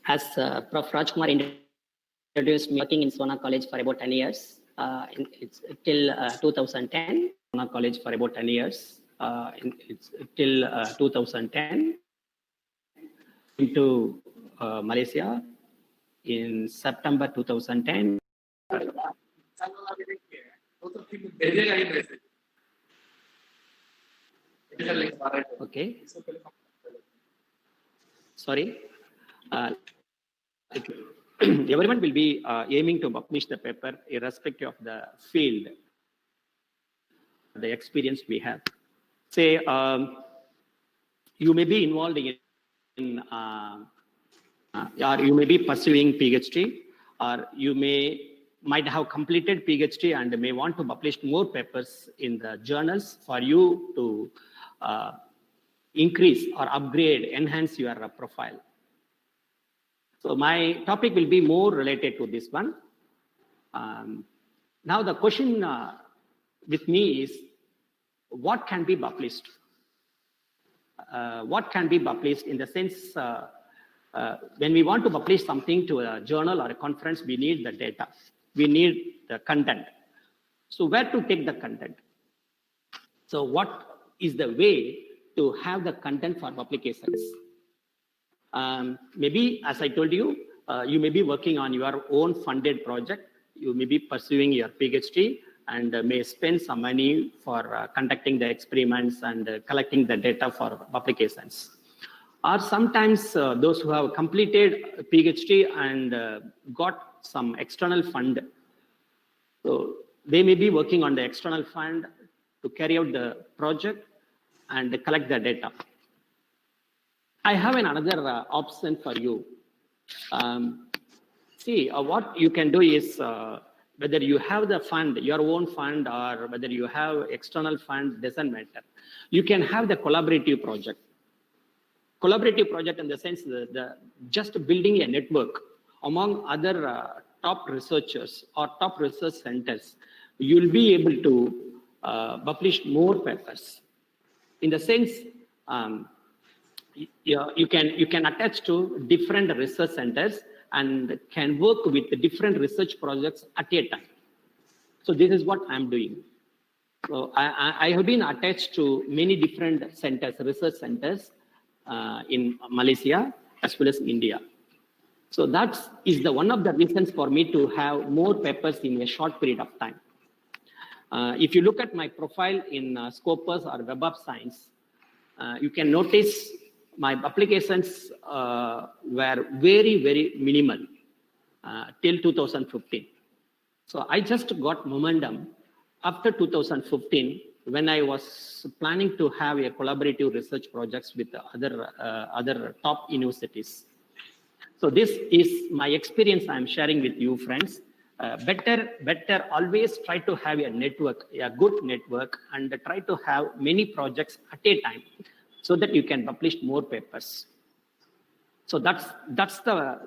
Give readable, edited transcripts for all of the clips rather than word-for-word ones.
As Prof. Rajkumar introduced me, working in Sona College for about 10 years. It's till 2010, Sona College for about 10 years. It's till 2010 into Malaysia in September 2010. Okay. Sorry. Everyone will be aiming to publish the paper irrespective of the field, the experience we have. Say, you may be involved in or you may be pursuing PhD, or you might have completed PhD and may want to publish more papers in the journals for you to increase or upgrade, enhance your profile. So my topic will be more related to this one. Now the question with me is, what can be published? What can be published in the sense, when we want to publish something to a journal or a conference, we need the data, we need the content. So where to take the content? So what is the way to have the content for publications? Maybe, as I told you, you may be working on your own funded project. You may be pursuing your PhD and may spend some money for conducting the experiments and collecting the data for publications. Or sometimes those who have completed PhD and got some external fund. So they may be working on the external fund to carry out the project and collect the data. I have another option for you. See, what you can do is, whether you have the fund, your own fund, or whether you have external fund, doesn't matter. You can have the collaborative project. Collaborative project in the sense that just building a network among other top researchers or top research centers, you'll be able to publish more papers. In the sense, you can attach to different research centers and can work with different research projects at a time. So this is what I'm doing. So I have been attached to many different centers, research centers in Malaysia as well as India. So that is one of the reasons for me to have more papers in a short period of time. If you look at my profile in Scopus or Web of Science, you can notice my publications were very, very minimal till 2015. So I just got momentum after 2015 when I was planning to have a collaborative research projects with other top universities. So this is my experience I'm sharing with you, friends. Better always try to have a network, a good network, and try to have many projects at a time, so that you can publish more papers. So that's the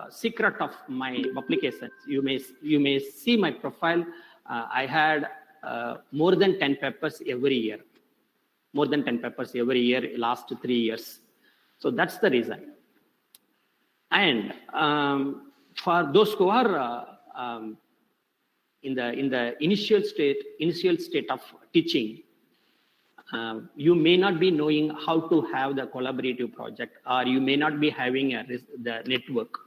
secret of my publications. You may see my profile. I had more than 10 papers every year. More than 10 papers every year, last 3 years. So that's the reason. And for those who are in the initial state of teaching, you may not be knowing how to have the collaborative project, or you may not be having the network.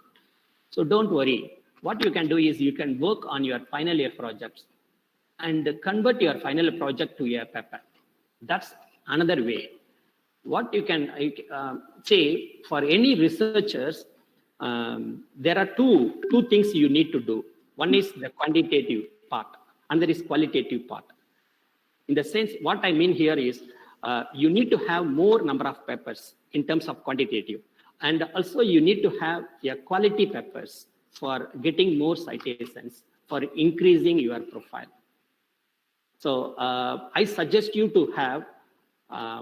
So don't worry. What you can do is you can work on your final year projects and convert your final project to a paper. That's another way. What you can say for any researchers, there are two things you need to do. One is the quantitative part, and there is qualitative part. In the sense, what I mean here is, you need to have more number of papers in terms of quantitative. And also you need to have quality papers for getting more citations, for increasing your profile. So I suggest you to have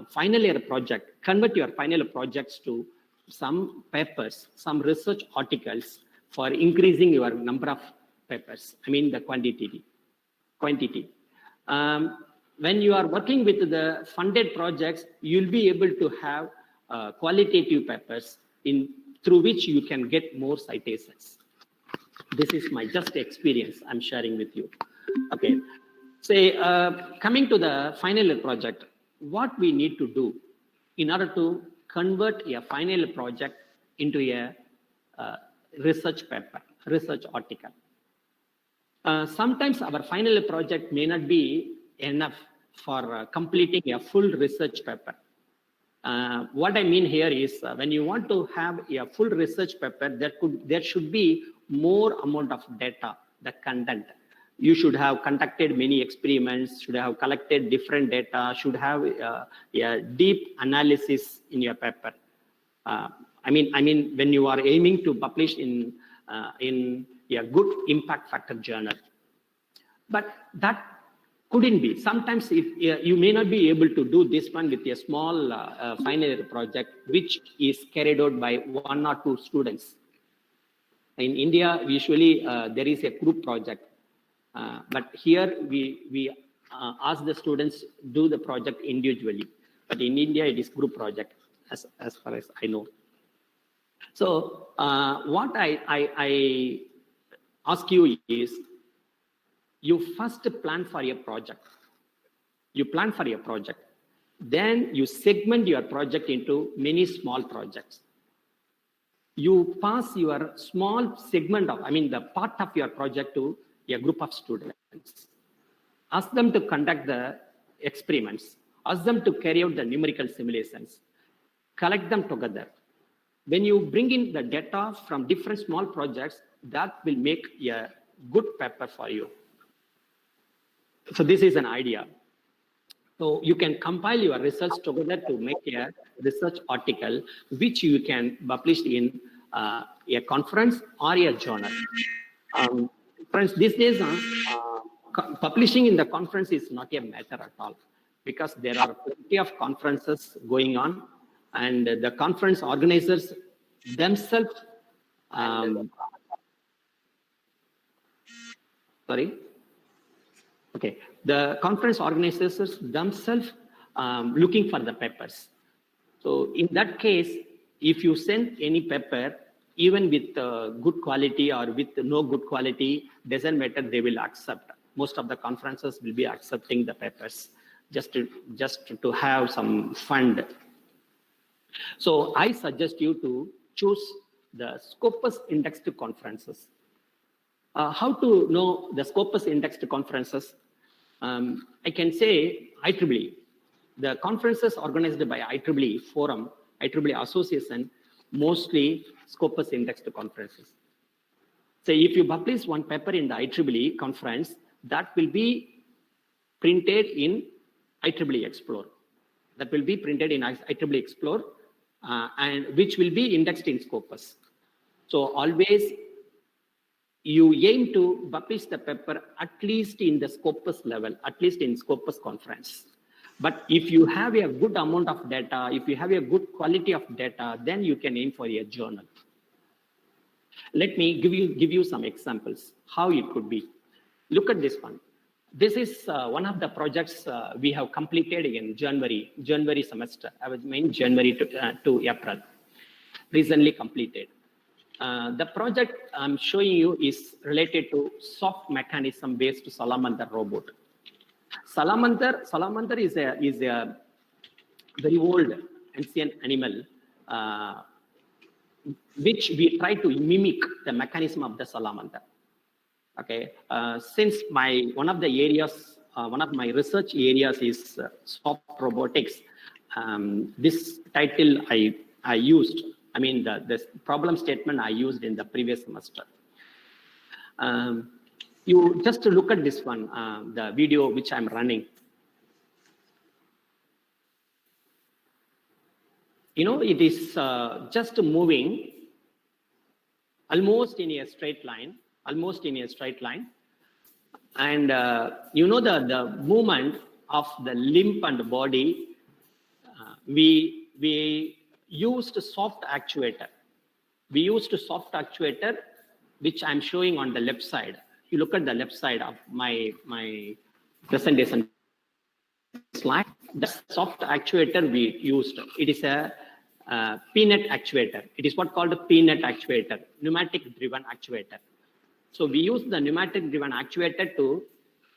final year project, convert your final projects to some papers, some research articles for increasing your number of papers. I mean the quantity. When you are working with the funded projects, you'll be able to have qualitative papers through which you can get more citations. This is my just experience I'm sharing with you. Okay, say coming to the final year project, what we need to do in order to convert a final year project into a research paper, research article. Sometimes our final year project may not be enough for completing a full research paper. What I mean here is when you want to have a full research paper, there should be more amount of data, the content. You should have conducted many experiments, should have collected different data, should have a deep analysis in your paper. I mean, when you are aiming to publish in a good impact factor journal, but that couldn't be. Sometimes if you may not be able to do this one with a small final year project, which is carried out by 1 or 2 students. In India, usually there is a group project, but here we ask the students do the project individually. But in India, it is group project, as far as I know. So what I ask you is, you first plan for a project. You plan for a project. Then you segment your project into many small projects. You pass your small segment of, the part of your project to a group of students. Ask them to conduct the experiments. Ask them to carry out the numerical simulations. Collect them together. When you bring in the data from different small projects, that will make a good paper for you. So this is an idea. So you can compile your results together to make a research article, which you can publish in a conference or a journal. Friends, these days, publishing in the conference is not a matter at all, because there are plenty of conferences going on, and the conference organizers themselves, the conference organizers themselves looking for the papers. So in that case, if you send any paper, even with good quality or with no good quality, doesn't matter, they will accept. Most of the conferences will be accepting the papers just to have some fund. So I suggest you to choose the Scopus indexed conferences. How to know the Scopus indexed conferences? I can say IEEE. The conferences organized by IEEE Forum, IEEE Association, mostly Scopus indexed conferences. So if you publish one paper in the IEEE conference, that will be printed in IEEE Explore. That will be printed in IEEE Explore, and which will be indexed in Scopus. So always you aim to publish the paper at least in the Scopus level, at least in Scopus conference. But if you have a good amount of data, if you have a good quality of data, then you can aim for a journal. Let me give you some examples how it could be. Look at this one. This is one of the projects we have completed in January semester. I was in January to April, recently completed. The project I'm showing you is related to soft mechanism based salamander robot. Salamander is a very old ancient animal, which we try to mimic the mechanism of the salamander. Okay, since one of my research areas is soft robotics, this title I used. The problem statement I used in the previous semester. You just to look at this one, the video which I'm running. It is just moving almost in a straight line, and the movement of the limb and body. We used soft actuator. We used a soft actuator, which I'm showing on the left side. You look at the left side of my presentation slide. The soft actuator we used, it is a PNET actuator. It is what called a PNET actuator, pneumatic driven actuator. So we use the pneumatic driven actuator to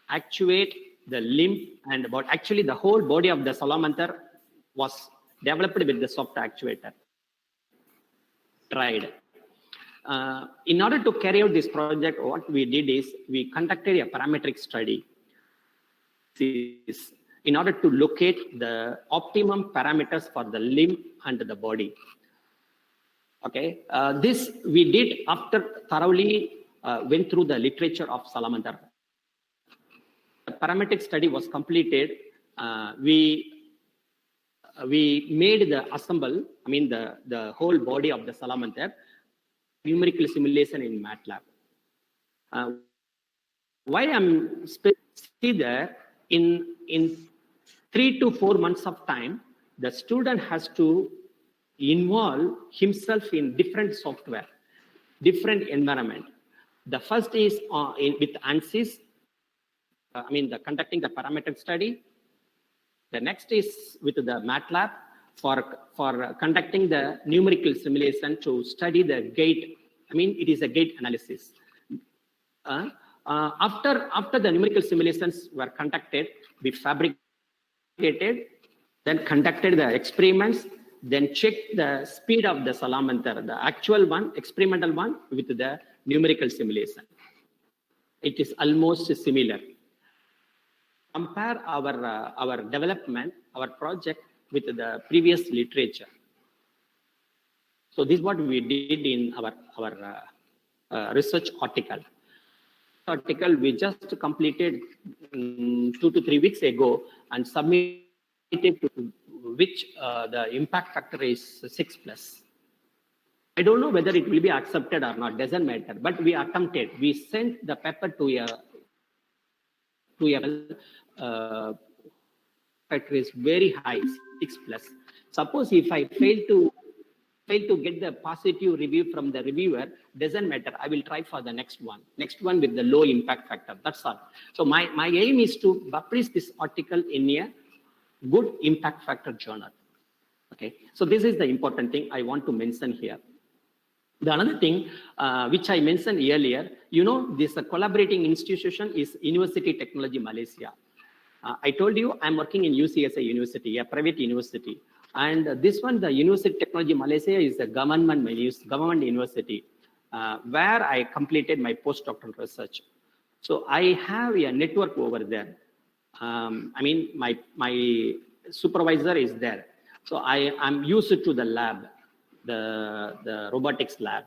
actuate the limb and actually the whole body of the salamander was developed with the soft actuator. Tried. In order to carry out this project, what we did is we conducted a parametric study in order to locate the optimum parameters for the limb and the body. Okay, this we did after thoroughly went through the literature of salamander. The parametric study was completed. We made the whole body of the salamander, numerical simulation in MATLAB. Why I'm see there in 3 to 4 months of time, the student has to involve himself in different software, different environment. The first is with ANSYS, conducting the parametric study. The next is with the MATLAB for conducting the numerical simulation to study the gate. It is a gate analysis. After the numerical simulations were conducted, we fabricated, then conducted the experiments, then checked the speed of the salamander, the actual one, experimental one, with the numerical simulation. It is almost similar. Compare our development, our project with the previous literature. So this is what we did in our research article. We just completed 2 to 3 weeks ago and submitted to which the impact factor is 6+. I don't know whether it will be accepted or not, doesn't matter, but we attempted. We sent the paper to a factor is very high, 6+. Suppose if I fail to get the positive review from the reviewer, doesn't matter. I will try for the next one with the low impact factor. That's all. So my aim is to publish this article in a good impact factor journal. Okay. So this is the important thing I want to mention here. The another thing which I mentioned earlier, this collaborating institution is University Technology Malaysia. I told you I'm working in UCSI University, a private university. And this one, the University Technology Malaysia, is a government university where I completed my postdoctoral research. So I have a network over there. My supervisor is there. So I'm used to the lab, the robotics lab.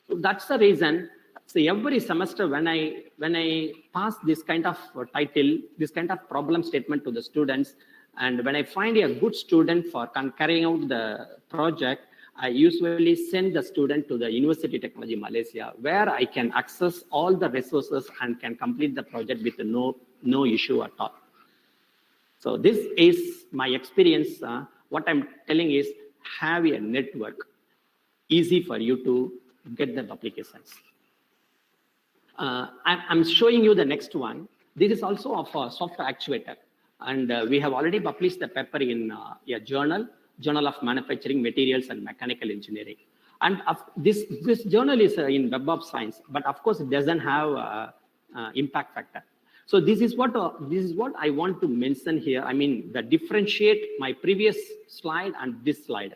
So that's the reason. So every semester when I pass this kind of title, this kind of problem statement to the students, and when I find a good student for carrying out the project, I usually send the student to the University Technology Malaysia, where I can access all the resources and can complete the project with no issue at all. So this is my experience. What I'm telling is have a network, easy for you to get the publications. I'm showing you the next one. This is also of a soft actuator. And we have already published the paper in a journal of Manufacturing Materials and Mechanical Engineering. And this journal is in Web of Science, but of course it doesn't have impact factor. So this is what I want to mention here. The differentiate my previous slide and this slide.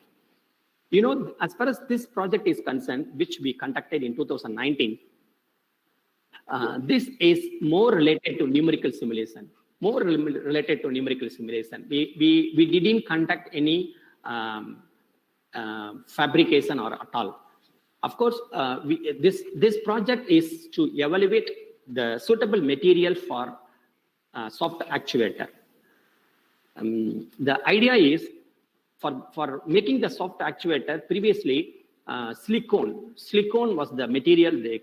As far as this project is concerned, which we conducted in 2019, this is more related to numerical simulation. We didn't conduct any fabrication or at all. Of course, this project is to evaluate the suitable material for soft actuator. The idea is for making the soft actuator, previously silicone was the material they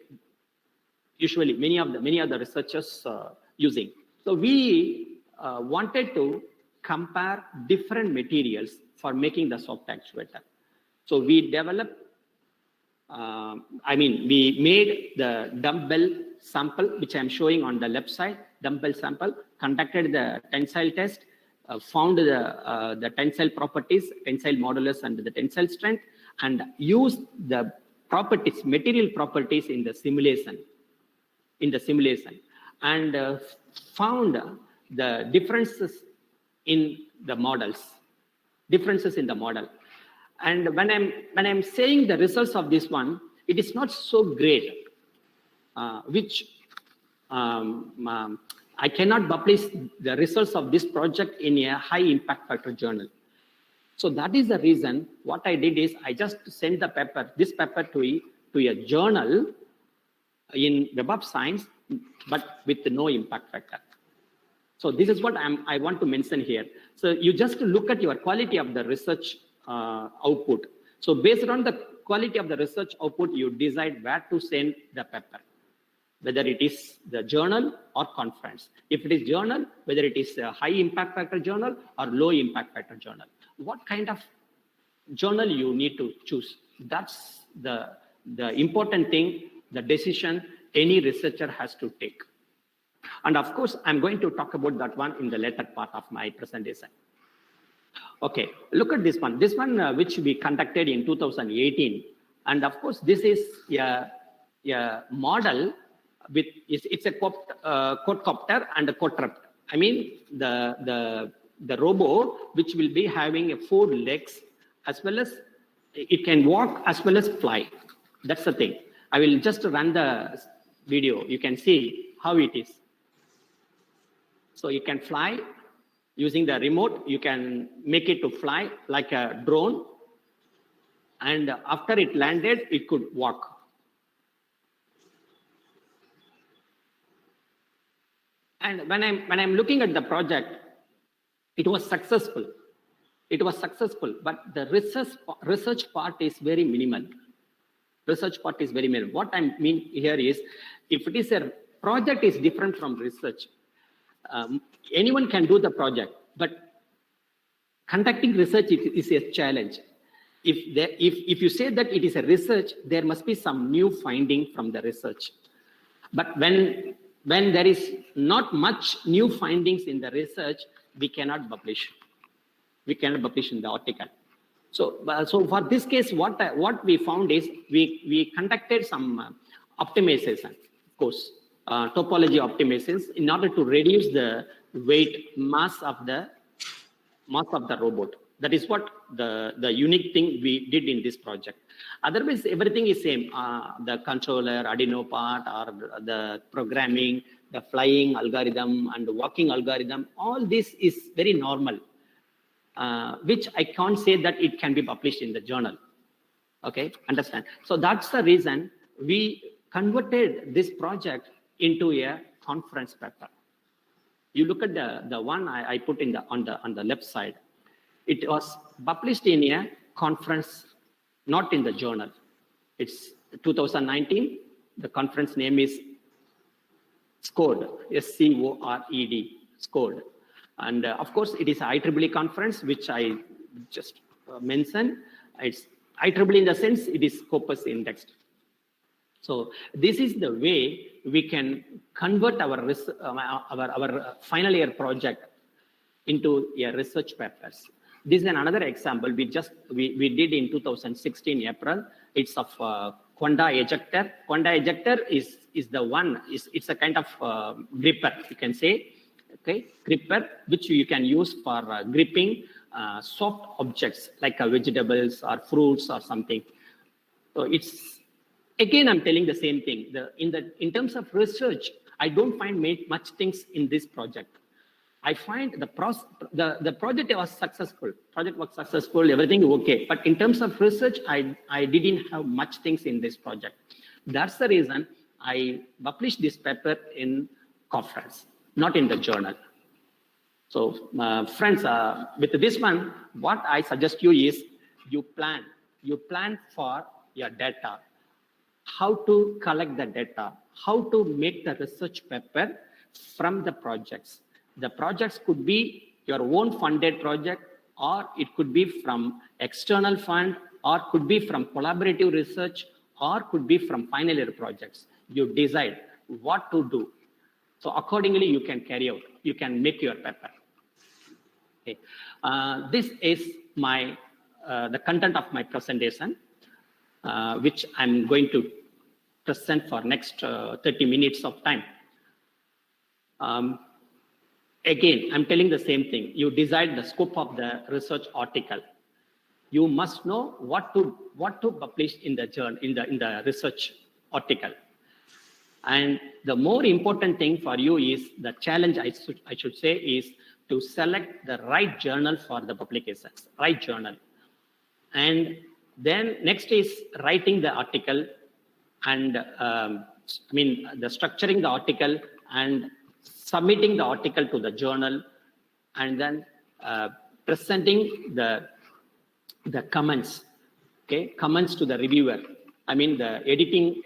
usually many of the researchers using. So we wanted to compare different materials for making the soft actuator. So we developed, we made the dumbbell sample, which I'm showing on the left side, dumbbell sample, conducted the tensile test, found the tensile properties, tensile modulus and the tensile strength, and used the properties, material properties in the simulation, and found the differences in the model. And when I'm saying the results of this one, it is not so great, which I cannot publish the results of this project in a high impact factor journal. So that is the reason what I did is I just sent this paper to a journal in Web of Science, but with no impact factor. So this is what I want to mention here. So you just look at your quality of the research output. So based on the quality of the research output, you decide where to send the paper, whether it is the journal or conference. If it is journal, whether it is a high impact factor journal or low impact factor journal. What kind of journal you need to choose? That's the important thing, the decision any researcher has to take. And of course, I'm going to talk about that one in the later part of my presentation. Okay, look at this one. This one which we conducted in 2018. And of course, this is a model with, it's a quadcopter and a quadruped. I mean, the robo, which will be having 4 legs, as well as it can walk as well as fly. That's the thing. I will just run the video. You can see how it is. So you can fly using the remote. You can make it to fly like a drone. And after it landed, it could walk. And when I'm looking at the project, it was successful. But the research part is very minimal. What I mean here is, if it is a project is different from research, anyone can do the project, but conducting research is a challenge. If you say that it is a research, there must be some new finding from the research. But when there is not much new findings in the research, we cannot publish. We cannot publish in the article. So for this case, what we found is we conducted some optimization, of course, topology optimizations in order to reduce the mass of the robot. That is what the unique thing we did in this project. Otherwise, everything is same. The controller, Arduino part, or the programming, the flying algorithm and the walking algorithm, all this is very normal, which I can't say that it can be published in the journal. Okay, understand? So that's the reason we converted this project into a conference paper. You look at the one I put in on the left side. It was published in a conference, not in the journal. It's 2019. The conference name is SCORED, S-C-O-R-E-D, SCORED. And of course, it is an IEEE conference, which I just mentioned. It's IEEE in the sense it is Scopus indexed. So this is the way we can convert our final year project into a research papers. This is another example we did in 2016 April. It's of Quanda ejector. Quanda ejector is the one, it's a kind of gripper, you can say, okay, gripper, which you can use for gripping soft objects like vegetables or fruits or something. So it's, again, I'm telling the same thing. In terms of research, I don't find much things in this project. I find the project was successful. Everything okay. But in terms of research, I didn't have much things in this project. That's the reason I published this paper in conference, not in the journal. So friends, with this one, what I suggest you is you plan for your data, how to collect the data, how to make the research paper from the projects. The projects could be your own funded project, or it could be from external fund, or could be from collaborative research, or could be from final year projects. You decide what to do. So accordingly, you can carry out, you can make your paper. Okay. This is my the content of my presentation, which I'm going to present for next 30 minutes of time. Again, I'm telling the same thing. You decide the scope of the research article. You must know what to publish in the journal, in the research article. And the more important thing for you is the challenge, I should say, is to select the right journal for the publications, right journal. And then next is writing the article and the structuring the article and submitting the article to the journal, and then presenting the comments, okay, comments to the reviewer. I mean the editing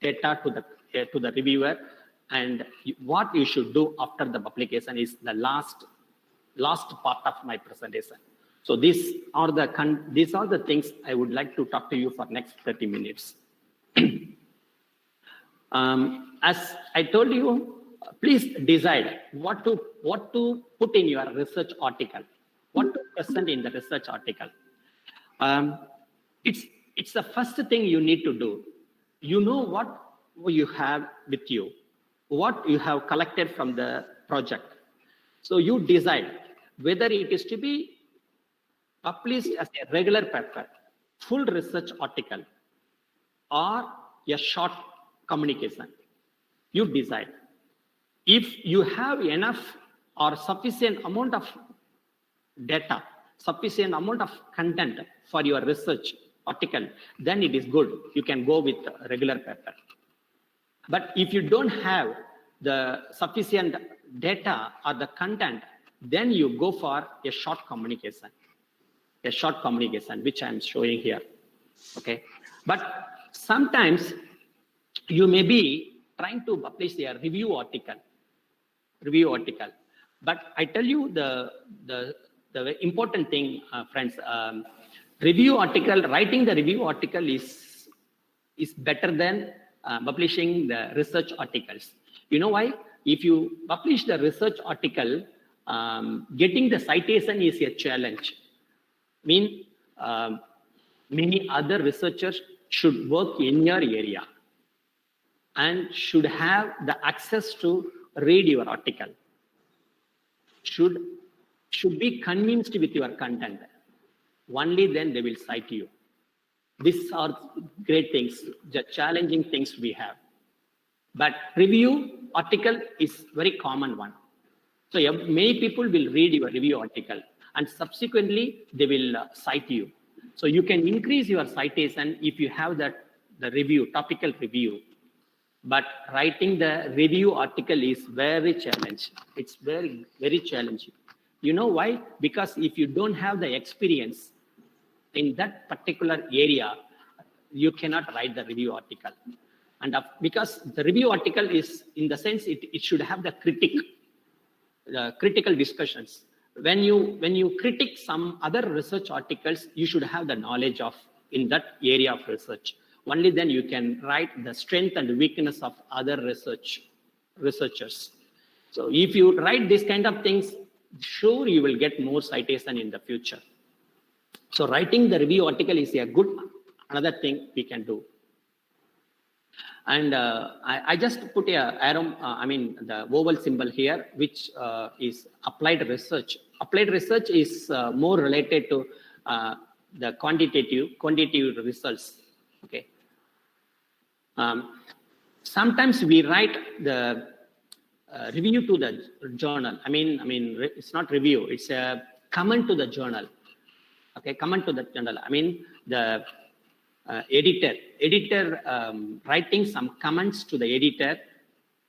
data to the reviewer, and what you should do after the publication is the last part of my presentation. So these are the things I would like to talk to you for next 30 minutes. As I told you, please decide what to put in your research article, what to present in the research article. It's the first thing you need to do. You know what you have with you, what you have collected from the project. So you decide whether it is to be published as a regular paper, full research article, or a short communication. You decide. If you have enough or sufficient amount of data, sufficient amount of content for your research article, then it is good. You can go with a regular paper. But if you don't have the sufficient data or the content, then you go for a short communication, which I'm showing here. Okay. But sometimes you may be trying to publish a review article. But I tell you the important thing, friends, writing the review article is better than publishing the research articles. You know why? If you publish the research article, getting the citation is a challenge. Many other researchers should work in your area and should have the access to read your article, should be convinced with your content. Only then they will cite you. These are great things, the challenging things we have. But review article is very common one. So many people will read your review article and subsequently they will cite you. So you can increase your citation if you have the review, topical review. But writing the review article is very challenging. It's very, very challenging. You know why? Because if you don't have the experience in that particular area, you cannot write the review article. And because the review article is, in the sense, it should have the critical discussions. When you critique some other research articles, you should have the knowledge of in that area of research. Only then you can write the strength and weakness of other researchers. So if you write these kind of things, sure you will get more citation in the future. So writing the review article is another thing we can do. And I just put a arrow, the oval symbol here, which is applied research. Applied research is more related to the quantitative results. Okay. Sometimes we write the review to the journal. It's not review; it's a comment to the journal. Okay, comment to the journal. The editor writing some comments to the editor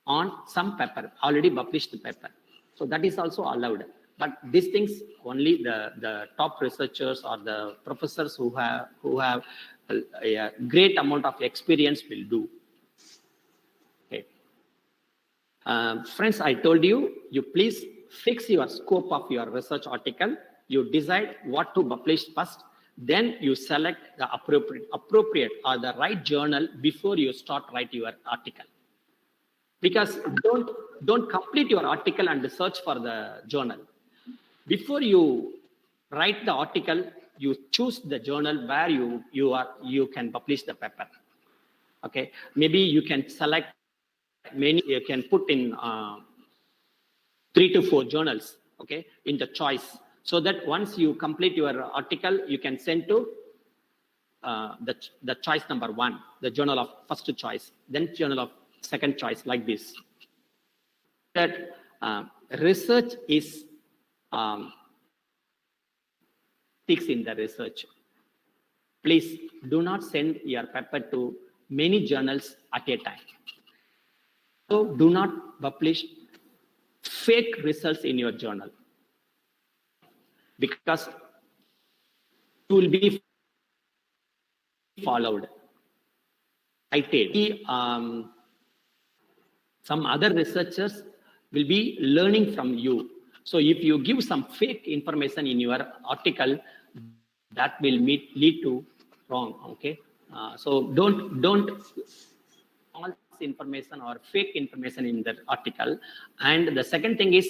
on some paper, already published paper. So that is also allowed. But these things only the top researchers or the professors who have a great amount of experience will do. Okay. Friends, I told you please fix your scope of your research article. You decide what to publish first. Then you select the appropriate or the right journal before you start write your article. Because don't complete your article and search for the journal. Before you write the article, you choose the journal where you can publish the paper. Okay, maybe you can select many, you can put in 3 to 4 journals, okay, in the choice, so that once you complete your article, you can send to the choice number 1, the journal of first choice, then journal of second choice, like this. That research is ethics in the research. Please do not send your paper to many journals at a time. So do not publish fake results in your journal, because you will be followed. Some other researchers will be learning from you. So if you give some fake information in your article, that will lead to wrong. Okay, so don't false information or fake information in the article. And the second thing is,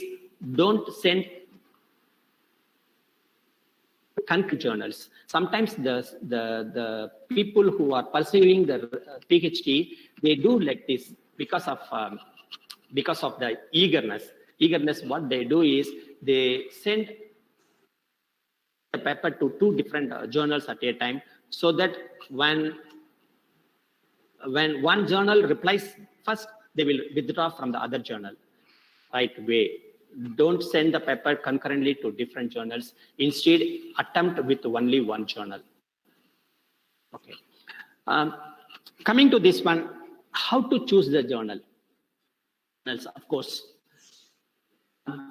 don't send concrete journals. Sometimes the people who are pursuing the PhD, they do like this because of the eagerness. What they do is they send the paper to 2 different journals at a time, so that when one journal replies first, they will withdraw from the other journal right away. Don't send the paper concurrently to different journals. Instead, attempt with only one journal. Okay. Coming to this one, how to choose the journal? Of course, I'm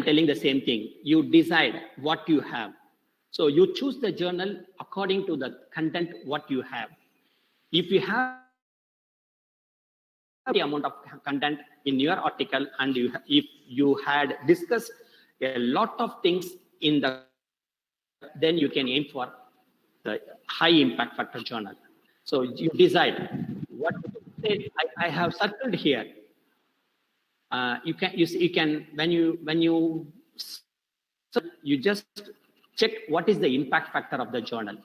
telling the same thing. You decide what you have. So you choose the journal according to the content what you have. If you have the amount of content in your article, and if you had discussed a lot of things in the, then you can aim for the high impact factor journal. So you decide what I have circled here. You can when you just check what is the impact factor of the journal.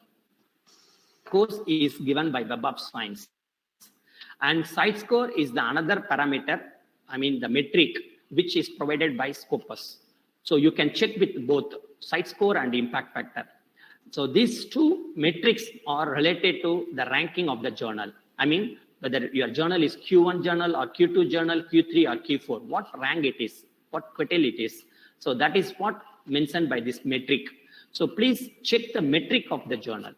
Course is given by Web of Science, and site score is the another parameter, the metric, which is provided by Scopus. So you can check with both site score and impact factor. So these 2 metrics are related to the ranking of the journal. Whether your journal is Q1 journal or Q2 journal, Q3 or Q4, what rank it is, what quartile it is. So that is what mentioned by this metric. So please check the metric of the journal.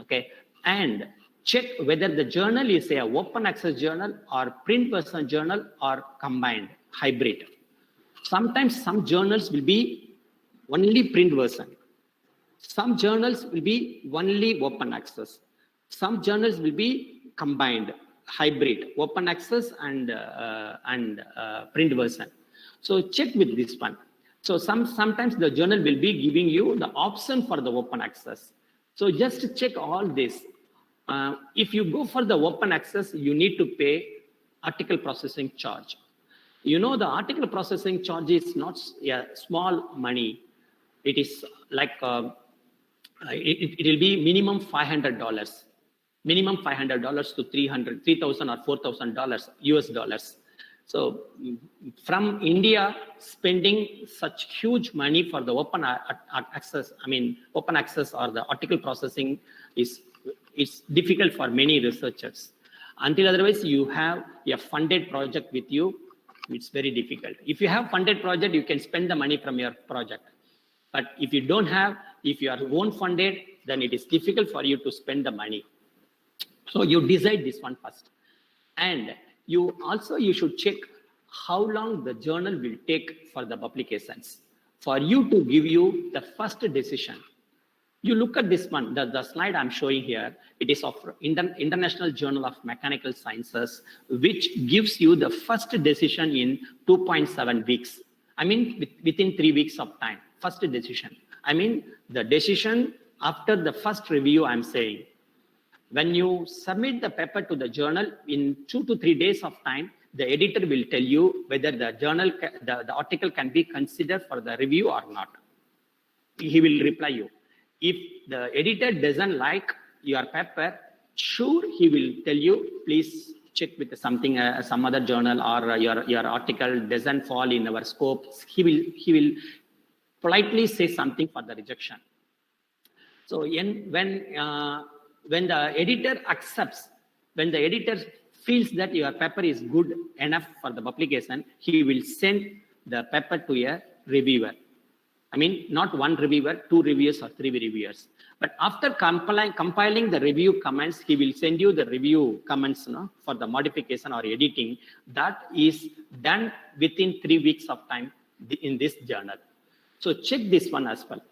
Okay, and check whether the journal is a open access journal or print version journal or combined hybrid. Sometimes some journals will be only print version. Some journals will be only open access. Some journals will be combined hybrid, open access and print version. So check with this one. So sometimes the journal will be giving you the option for the open access. So just check all this. If you go for the open access, you need to pay article processing charge. The article processing charge is not small money. It is like it will be minimum $500, minimum $500 to $3,000 or $4,000 US dollars. So from India, spending such huge money for the open access, open access or the article processing it's difficult for many researchers. Until otherwise you have a funded project with you, it's very difficult. If you have funded project, you can spend the money from your project. But if you don't have, if you are own funded, then it is difficult for you to spend the money. So you decide this one first. And you should check how long the journal will take for the publications for you to give you the first decision. You look at this one, the slide I'm showing here, it is of International Journal of Mechanical Sciences, which gives you the first decision in 2.7 weeks. Within 3 weeks of time, first decision. The decision after the first review, I'm saying. When you submit the paper to the journal, in 2 to 3 days of time, the editor will tell you whether the journal, the article can be considered for the review or not. He will reply you. If the editor doesn't like your paper, sure, he will tell you, please check with something, some other journal, or your article doesn't fall in our scope. He will politely say something for the rejection. So when the editor accepts, when the editor feels that your paper is good enough for the publication, he will send the paper to a reviewer. I mean, not one reviewer, 2 reviewers or 3 reviewers. But after compiling the review comments, he will send you the review comments, for the modification or editing. That is done within 3 weeks of time in this journal. So check this one as well.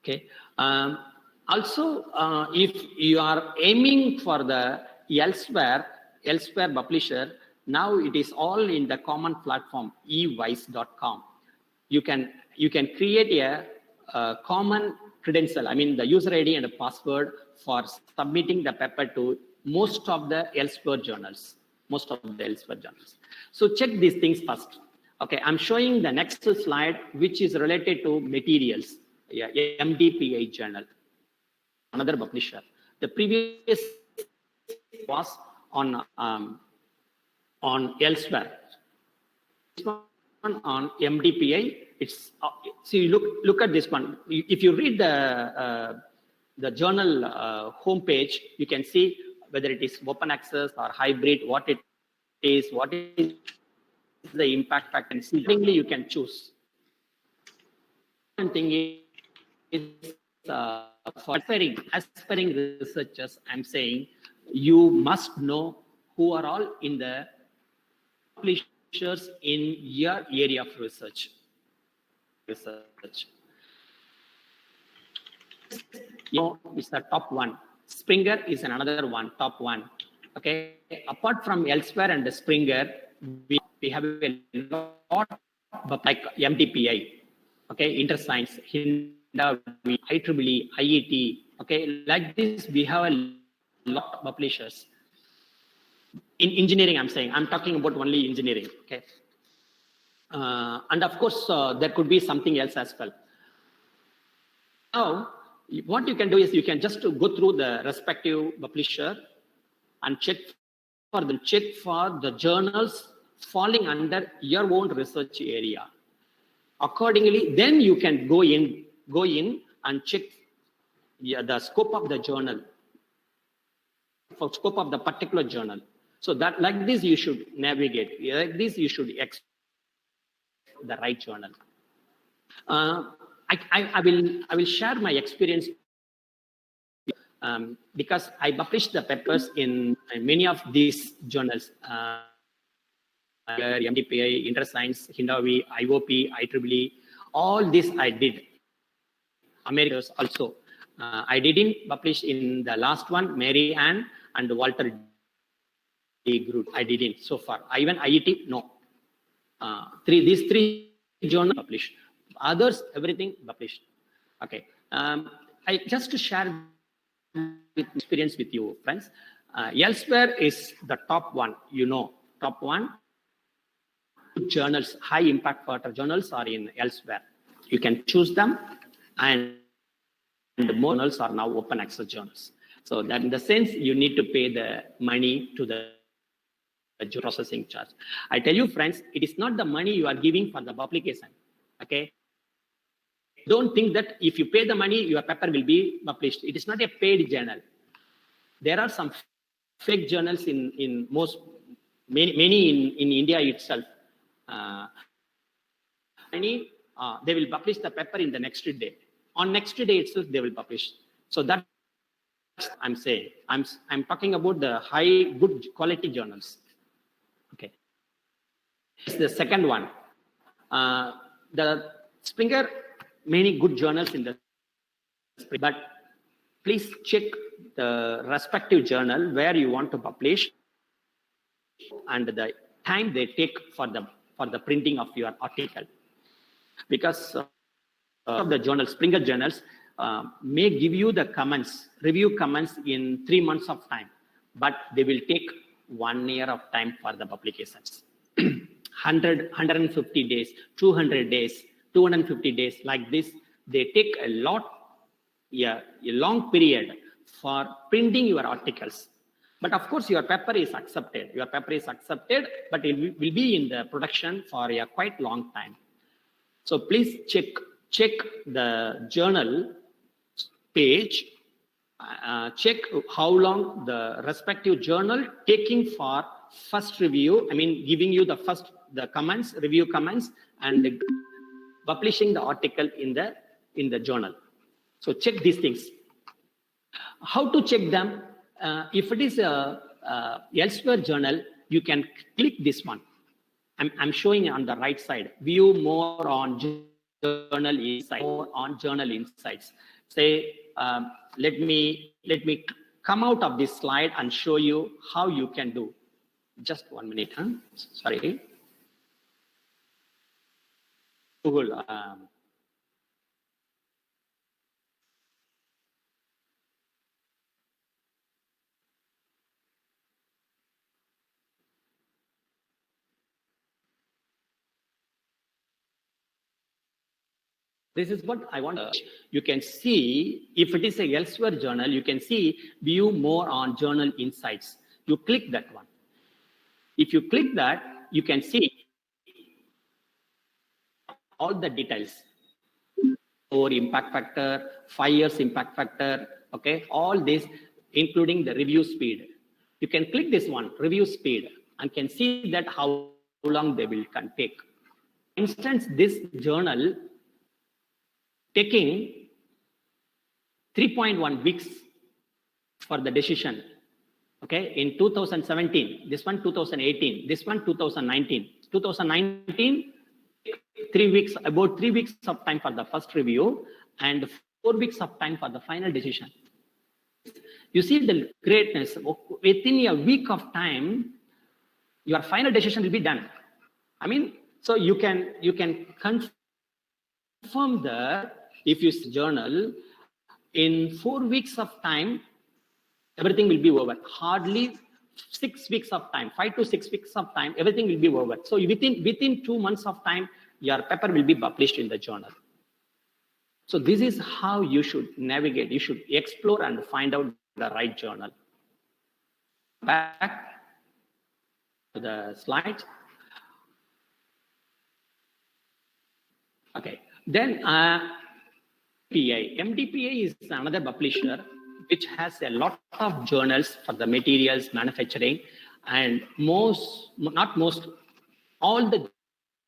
Okay. Also, if you are aiming for the elsewhere publisher, now it is all in the common platform, ewise.com. You can create a common credential, I mean the user ID and a password for submitting the paper to most of the elsewhere journals. So check these things first. Okay, I'm showing the next slide, which is related to materials. Yeah, MDPI journal, another publisher. The previous was on elsewhere. This one on MDPI. It's see, look at this one. If you read the journal homepage, you can see whether it is open access or hybrid, what it is, what is the impact factor. Simply, you can choose. One thing is for aspiring researchers, I'm saying you must know who are all in the publishers in your area of research. It's the top one. Springer is another one, top one. Okay. Apart from elsewhere and the Springer, we have a lot of like MDPI. Okay, InterScience, Hindawi, IEEE, IET. Okay, like this, we have a lot of publishers. In engineering, I'm talking about only engineering. Okay. And of course, there could be something else as well. Now, what you can do is you can just go through the respective publisher and check for the journals falling under your own research area. Accordingly, then you can go in and check the scope of the journal, for scope of the particular journal. So that like this you should navigate. Like this you should expect the right journal. I will share my experience because I published the papers in many of these journals. MDPI, InterScience, Hindawi, IOP, IEEE, all this I did. Americas also. I didn't publish in the last one, Mary Ann and Walter D. Groot. I didn't so far. Even IET, no. These three journals published. Others, everything published. Okay. I just to share experience with you, friends. Elsewhere is the top one, top one. Journals, high impact factor journals are in elsewhere. You can choose them, and the more journals are now open access journals. So that in the sense, you need to pay the money to the processing charge. I tell you, friends, it is not the money you are giving for the publication. Okay. Don't think that if you pay the money, your paper will be published. It is not a paid journal. There are some fake journals in many in India itself. They will publish the paper in the next day. On next day itself, they will publish. So that I'm saying. I'm talking about the high, good quality journals. Okay. It's the second one. The Springer, many good journals in the Springer, but please check the respective journal where you want to publish and the time they take for the printing of your article. Because of the journals, Springer journals, may give you the comments, review comments in 3 months of time, but they will take 1 year of time for the publications. 100, 150 days, 200 days, 250 days, like this. They take a long period for printing your articles. But of course, your paper is accepted. Your paper is accepted, but it will be in the production for a quite long time. So please check the journal page. Check how long the respective journal taking for first review. I mean, giving you the comments, review comments, and publishing the article in the journal. So check these things. How to check them? If it is a elsewhere journal, you can click this one. I'm showing on the right side. View more on journal insights. More on journal insights. Say, let me come out of this slide and show you how you can do. Just 1 minute, huh? Sorry. Google. This is what I want. You can see, if it is a elsewhere journal, you can see view more on journal insights. You click that one. If you click that, you can see all the details. Or impact factor, 5 years impact factor, okay, all this, including the review speed. You can click this one, review speed, and can see that how long they can take. For instance, this journal taking 3.1 weeks for the decision. Okay, in 2017, this one 2018, this one 2019. 2019, 3 weeks, about 3 weeks of time for the first review and 4 weeks of time for the final decision. You see the greatness. Within a week of time, your final decision will be done. I mean, so you can confirm that if you journal in 4 weeks of time, everything will be over. Hardly 6 weeks of time, 5 to 6 weeks of time, everything will be over. So within 2 months of time, your paper will be published in the journal. So this is how you should navigate. You should explore and find out the right journal. Back to the slide. Okay. Then MDPA is another publisher which has a lot of journals for the materials manufacturing, and all the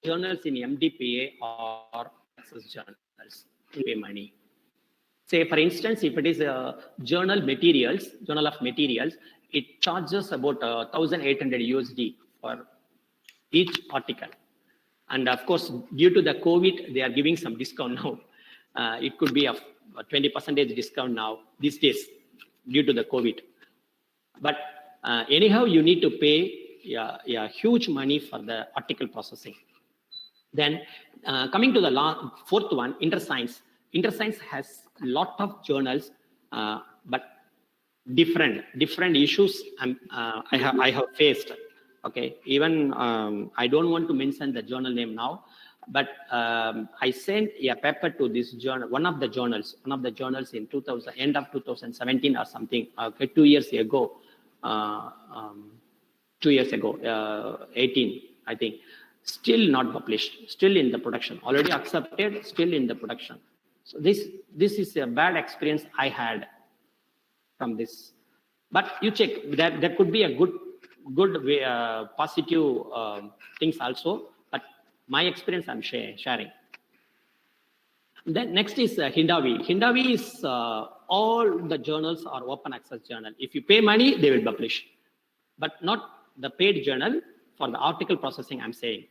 journals in MDPA are access journals. You pay money. Say, for instance, if it is a journal of materials, it charges about 1,800 USD for each article. And of course, due to the COVID, they are giving some discount now. It could be a 20% discount now these days due to the COVID. But anyhow, you need to pay huge money for the article processing. Then coming to the fourth one, InterScience. InterScience has a lot of journals, but different issues I have faced. Okay, even I don't want to mention the journal name now, but I sent a paper to this journal, one of the journals in end of 2017 or something, 2 years ago, 2 years ago, 18, I think. Still not published, still in the production, already accepted, still in the production. So this is a bad experience I had from this. But you check, there could be a good way, positive things also, but my experience I'm sharing. Then next is Hindawi. Hindawi is all the journals are open access journal. If you pay money, they will publish, but not the paid journal for the article processing I'm saying.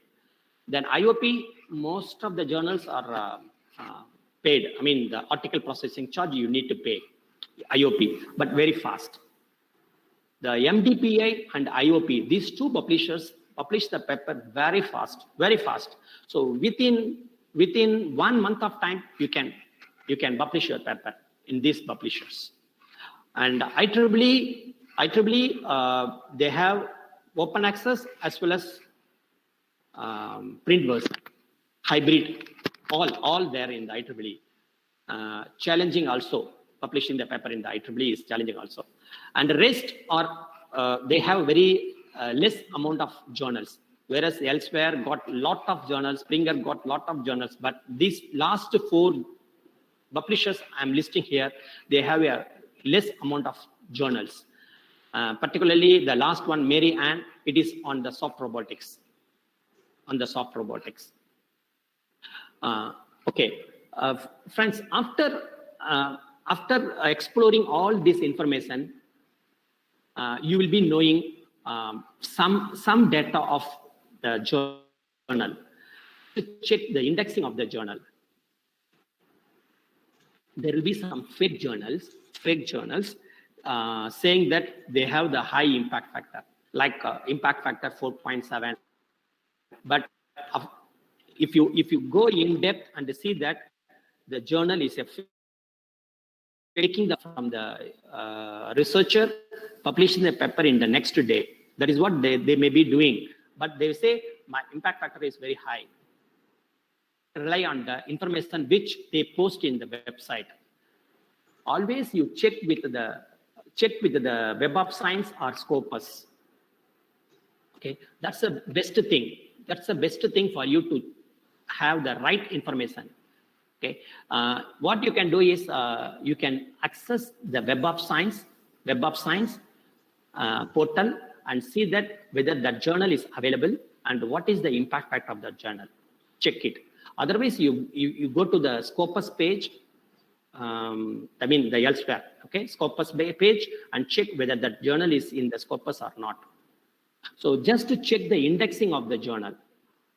Then IOP, most of the journals are paid. I mean, the article processing charge you need to pay, IOP, but very fast. The MDPA and IOP, these two publishers publish the paper very fast, very fast. So within 1 month of time, you can you can publish your paper in these publishers. And IEEE, they have open access as well as print version, hybrid, all there in the IEEE. Challenging also, publishing the paper in the IEEE is challenging also. And the rest are, they have very less amount of journals, whereas elsewhere got lot of journals, Springer got lot of journals, but these last 4 publishers I'm listing here, they have a less amount of journals. Particularly the last one, Mary Ann, it is on the soft robotics. Okay, friends, after exploring all this information, you will be knowing some data of the journal. To check the indexing of the journal, there will be some fake journals saying that they have the high impact factor, like impact factor 4.7. But if you go in depth and see that the journal is taking from the researcher, publishing the paper in the next day. That is what they may be doing. But they say my impact factor is very high. Rely on the information which they post in the website. Always you check with the Web of Science or Scopus. Okay, that's the best thing. That's the best thing for you to have the right information. Okay, what you can do is you can access the Web of Science portal and see that whether that journal is available and what is the impact factor of that journal. Check it. Otherwise, you go to the Scopus page. I mean the elsewhere. Okay, Scopus page and check whether that journal is in the Scopus or not. So just to check the indexing of the journal,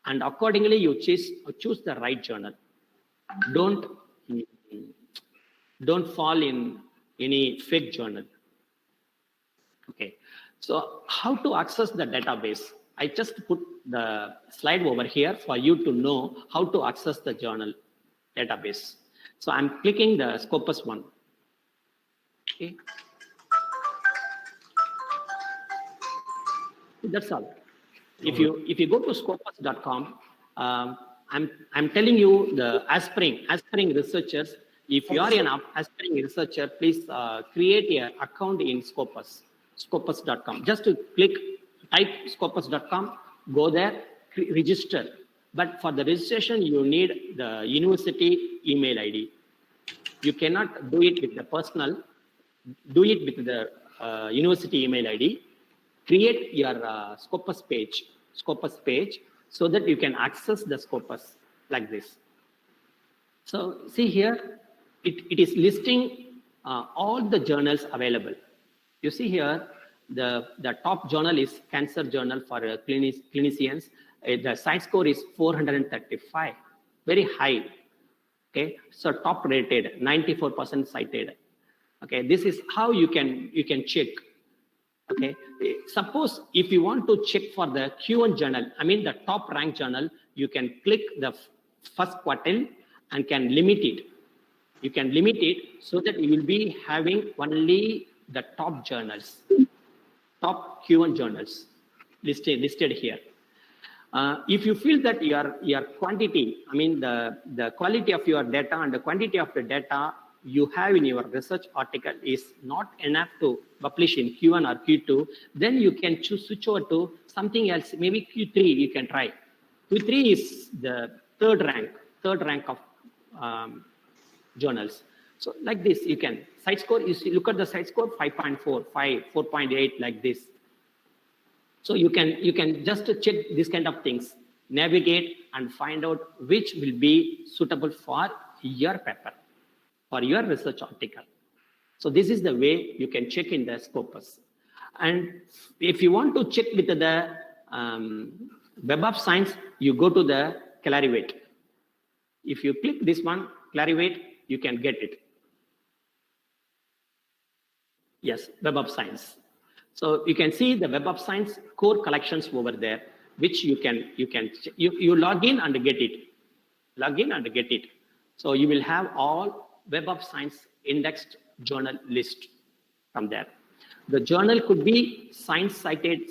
and accordingly you choose the right journal. Don't fall in any fake journal. Okay, so how to access the database? I just put the slide over here for you to know how to access the journal database. So I'm clicking the Scopus one. Okay, that's all. If you go to scopus.com, I'm telling you the aspiring researchers. If you are an aspiring researcher, please create an account in scopus.com. Just to type scopus.com, go there, register. But for the registration, you need the university email ID. You cannot do it with the personal. Do it with the university email ID. Create your Scopus page, so that you can access the Scopus like this. So see here, it is listing all the journals available. You see here, the top journal is Cancer Journal for clinicians. The site score is 435, very high. Okay, so top rated, 94% cited. Okay, this is how you can check. Okay, suppose if you want to check for the Q1 journal, I mean the top ranked journal, you can click the first quartile and can limit it. You can limit it so that you will be having only the top journals, top Q1 journals listed here. If you feel that your quantity, I mean the quality of your data and the quantity of the data you have in your research article is not enough to publish in Q1 or Q2, then you can switch over to something else. Maybe Q3 you can try. Q3 is the third rank of journals. So like this, you can site score. You see, look at the site score 5.4, 5, 4.8 like this. So you can just check these kind of things, navigate and find out which will be suitable for your paper, for your research article. So this is the way you can check in the Scopus. And if you want to check with the Web of Science, you go to the Clarivate. If you click this one, Clarivate, you can get it. Yes, Web of Science. So you can see the Web of Science core collections over there, which you log in and get it. Log in and get it. So you will have all Web of Science indexed journal list from there. The journal could be science cited,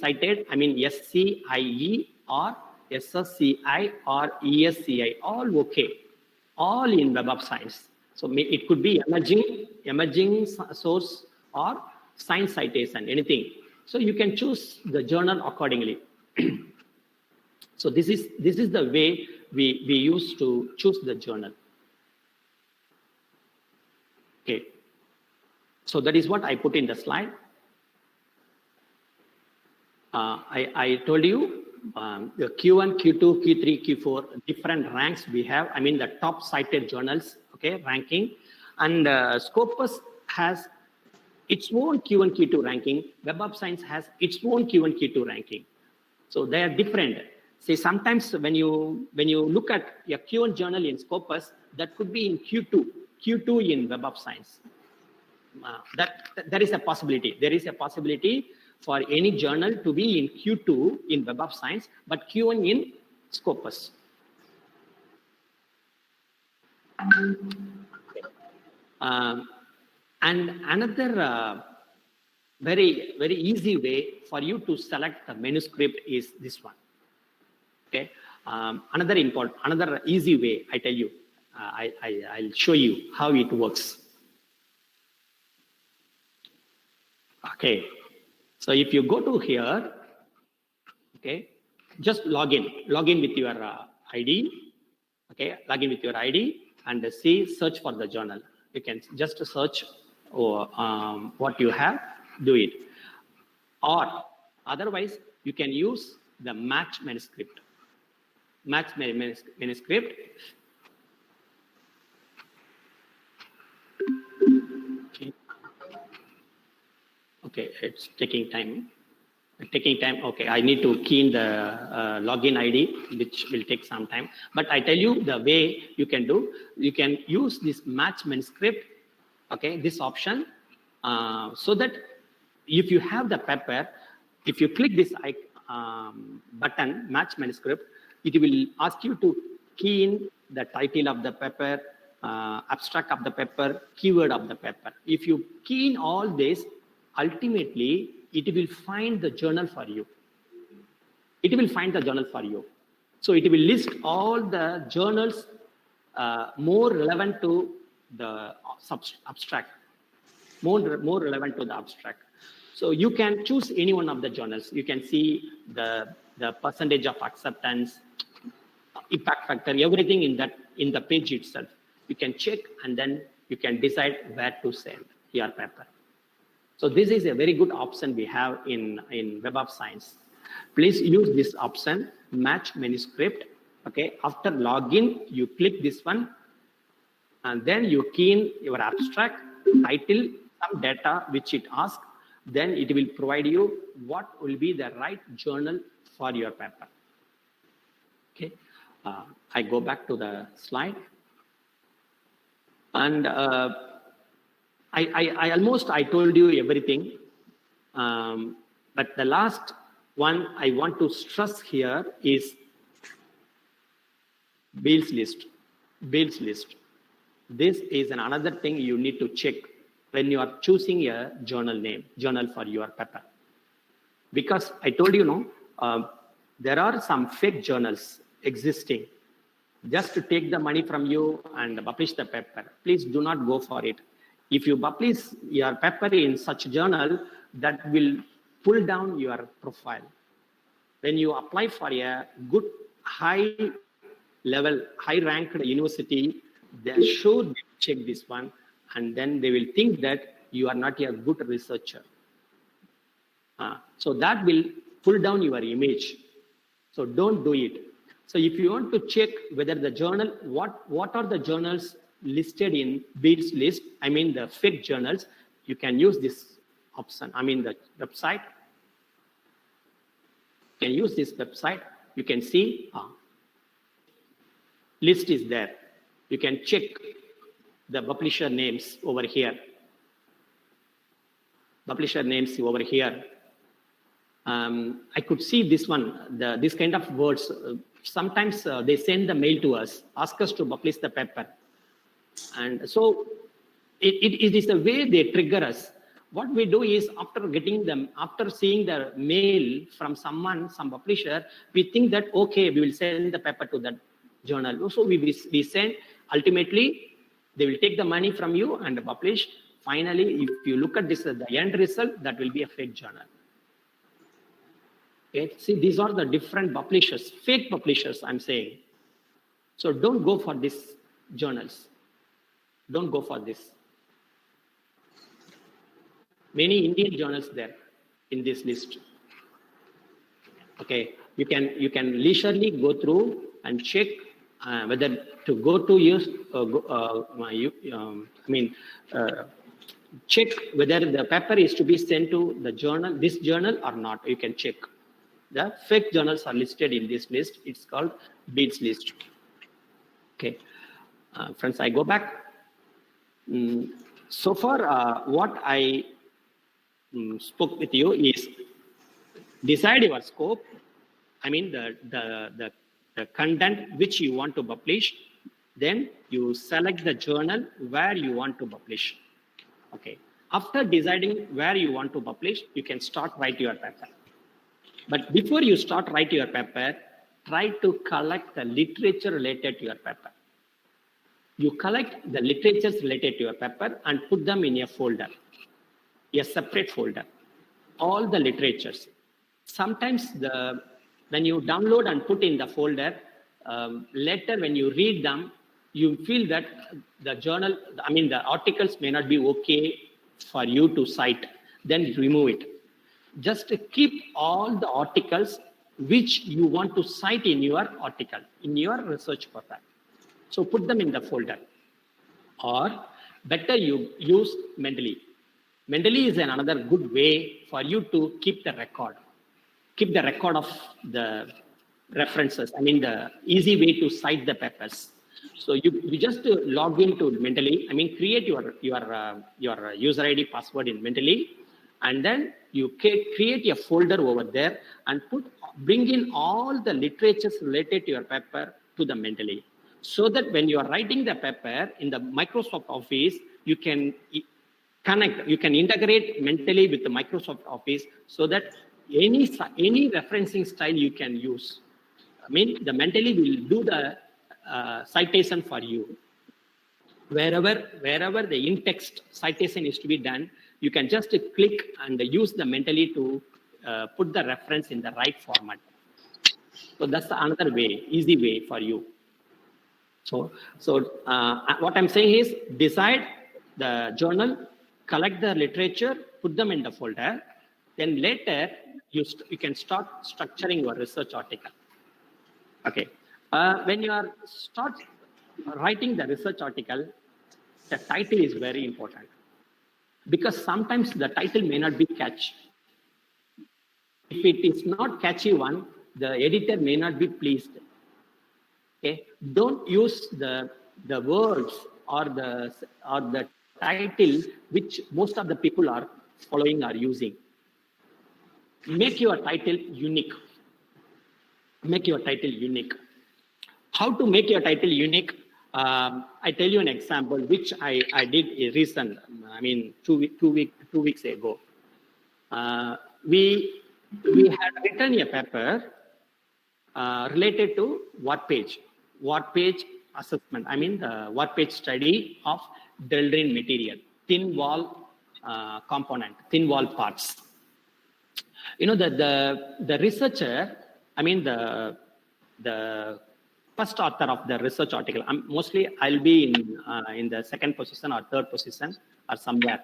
I mean SCIE or SSCI or ESCI, all okay, all in Web of Science. So it could be emerging source or science citation, anything. So you can choose the journal accordingly. So this is the way we use to choose the journal. Okay. So that is what I put in the slide. I told you the Q1, Q2, Q3, Q4, different ranks we have. I mean the top cited journals, okay, ranking. And Scopus has its own Q1, Q2 ranking. Web of Science has its own Q1, Q2 ranking. So they are different. See, sometimes when you look at a Q1 journal in Scopus, that could be in Q2 in Web of Science. There is a possibility. There is a possibility for any journal to be in Q2 in Web of Science, but Q1 in Scopus. And another very easy way for you to select the manuscript is this one. Okay, another easy way, I tell you, I'll show you how it works. Okay, so if you go to here, okay, just log in with your ID. Okay, log in with your ID and search for the journal. You can just search what you have, do it. Or otherwise, you can use the match manuscript. Match manuscript. Okay, it's taking time. Okay, I need to key in the login ID, which will take some time. But I tell you the way you can do. You can use this match manuscript, okay, this option, so that if you have the paper, if you click this button, match manuscript, it will ask you to key in the title of the paper, abstract of the paper, keyword of the paper. If you key in all this, ultimately, it will find the journal for you. It will find the journal for you. So it will list all the journals more relevant to the abstract, more relevant to the abstract. So you can choose any one of the journals. You can see the percentage of acceptance, impact factor, everything in the page itself. You can check and then you can decide where to send your paper. So this is a very good option we have in Web of Science. Please use this option, match manuscript. Okay, after login, you click this one, and then you key in your abstract, title, some data which it asks. Then it will provide you what will be the right journal for your paper. Okay, I go back to the slide, and I told you everything, but the last one I want to stress here is Beall's list. Beall's list. This is another thing you need to check when you are choosing a journal for your paper. Because I told you, there are some fake journals existing just to take the money from you and publish the paper. Please do not go for it. If you publish your paper in such journal, that will pull down your profile. When you apply for a good, high-level, high-ranked university, they should check this one, and then they will think that you are not a good researcher. So that will pull down your image. So don't do it. So if you want to check whether the journal, what are the journals listed in Beall's list, I mean the fake journals, you can use this option. I mean the website. You can use this website. You can see list is there. You can check the publisher names over here. Publisher names over here. I could see this one, this kind of words. Sometimes they send the mail to us, ask us to publish the paper. And so it is the way they trigger us. What we do is after seeing the mail from someone, some publisher, we think that, okay, we will send the paper to that journal. So we send, ultimately, they will take the money from you and publish. Finally, if you look at this, the end result, that will be a fake journal. Okay? See, these are the different publishers, fake publishers, I'm saying. So don't go for these journals. Don't go for this. Many Indian journals there in this list. Okay, you can leisurely go through and check whether to go to use. Check whether the paper is to be sent to the journal, this journal or not. You can check. The fake journals are listed in this list. It's called BEADS list. Okay, friends, I go back. So far, what I spoke with you is decide your scope. I mean the content which you want to publish. Then you select the journal where you want to publish. Okay. After deciding where you want to publish, you can start write your paper. But before you start write your paper, try to collect the literature related to your paper. You collect the literatures related to your paper and put them in a folder, a separate folder, all the literatures. Sometimes when you download and put in the folder, later when you read them, you feel that the journal, the articles may not be okay for you to cite, then remove it. Just keep all the articles which you want to cite in your article, in your research paper. So put them in the folder. Or better you use Mendeley. Mendeley is another good way for you to keep the record. Keep the record of the references. The easy way to cite the papers. So you just log into Mendeley. Create your user ID password in Mendeley, and then you create a folder over there and bring in all the literatures related to your paper to the Mendeley, so that when you are writing the paper in the Microsoft Office, you can connect, you can integrate Mendeley with the Microsoft Office, so that any referencing style you can use. The Mendeley will do the citation for you. Wherever the in-text citation is to be done, you can just click and use the Mendeley to put the reference in the right format. So that's another way, easy way for you. So what I'm saying is, decide the journal, collect the literature, put them in the folder. Then later you can start structuring your research article. Okay. When you start writing the research article, the title is very important, because sometimes the title may not be catchy. If it is not catchy one, the editor may not be pleased. Okay, don't use the words or the title which most of the people are following or using. Make your title unique. Make your title unique. How to make your title unique? I tell you an example which I did recent. 2 weeks ago. We had written a paper related to Wattpage assessment. The Wattpage study of Delrin material, thin wall component, thin wall parts. The researcher, the first author of the research article. Mostly I'll be in the second position or third position or somewhere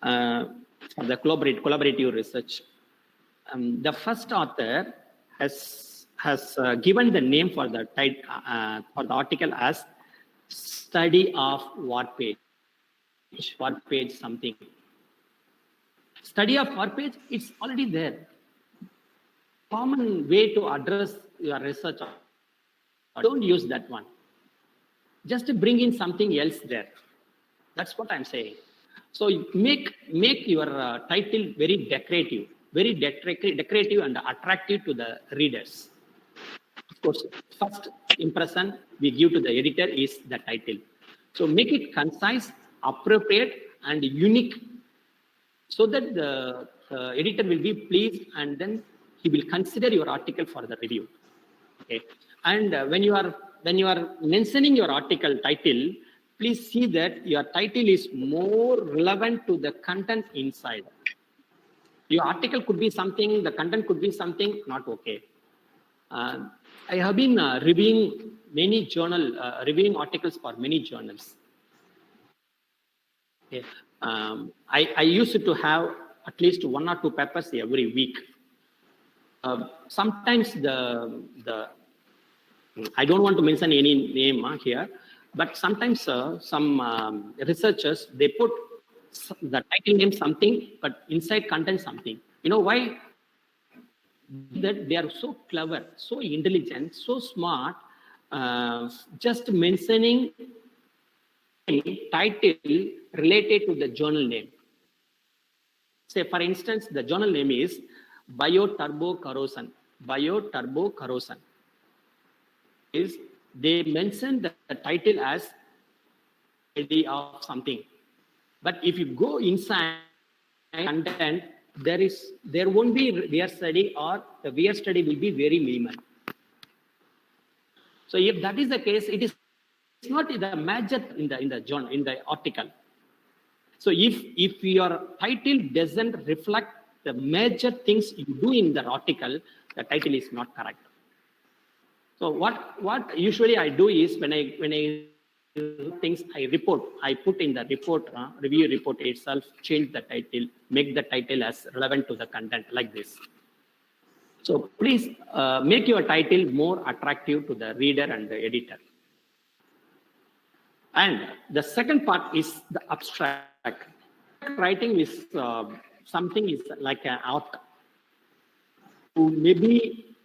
for the collaborative research. The first author has given the name for the article as study of Wattpage something. Study of Wattpage, it's already there. Common way to address your research. Don't use that one. Just bring in something else there. That's what I'm saying. So make your title very decorative and attractive to the readers. Of course, first impression we give to the editor is the title. So make it concise appropriate and unique, so that the editor will be pleased, and then he will consider your article for the review. Okay, and when you are mentioning your article title, please see that your title is more relevant to the content inside. Your article could be something, the content could be something, not okay. I have been reviewing reviewing articles for many journals. Okay. I used to have at least 1 or 2 papers every week. Sometimes I don't want to mention any name here, but sometimes some researchers, they put the title name something, but inside content something. You know why? That they are so clever, so intelligent, so smart, just mentioning title related to the journal name. Say, for instance, the journal name is bioturbocorrosion. Bioturbocorrosion is, they mention the title as idea of something, but if you go inside content, there won't be wear study, or the wear study will be very minimal. So if that is the case, it's not the major in the journal, in the article. So if your title doesn't reflect the major things you do in the article, the title is not correct. So what usually I do is, when I things, I put in the report, review report itself, change the title, make the title as relevant to the content, like this. So please make your title more attractive to the reader and the editor. And the second part is the abstract. Writing is something is like an art. You maybe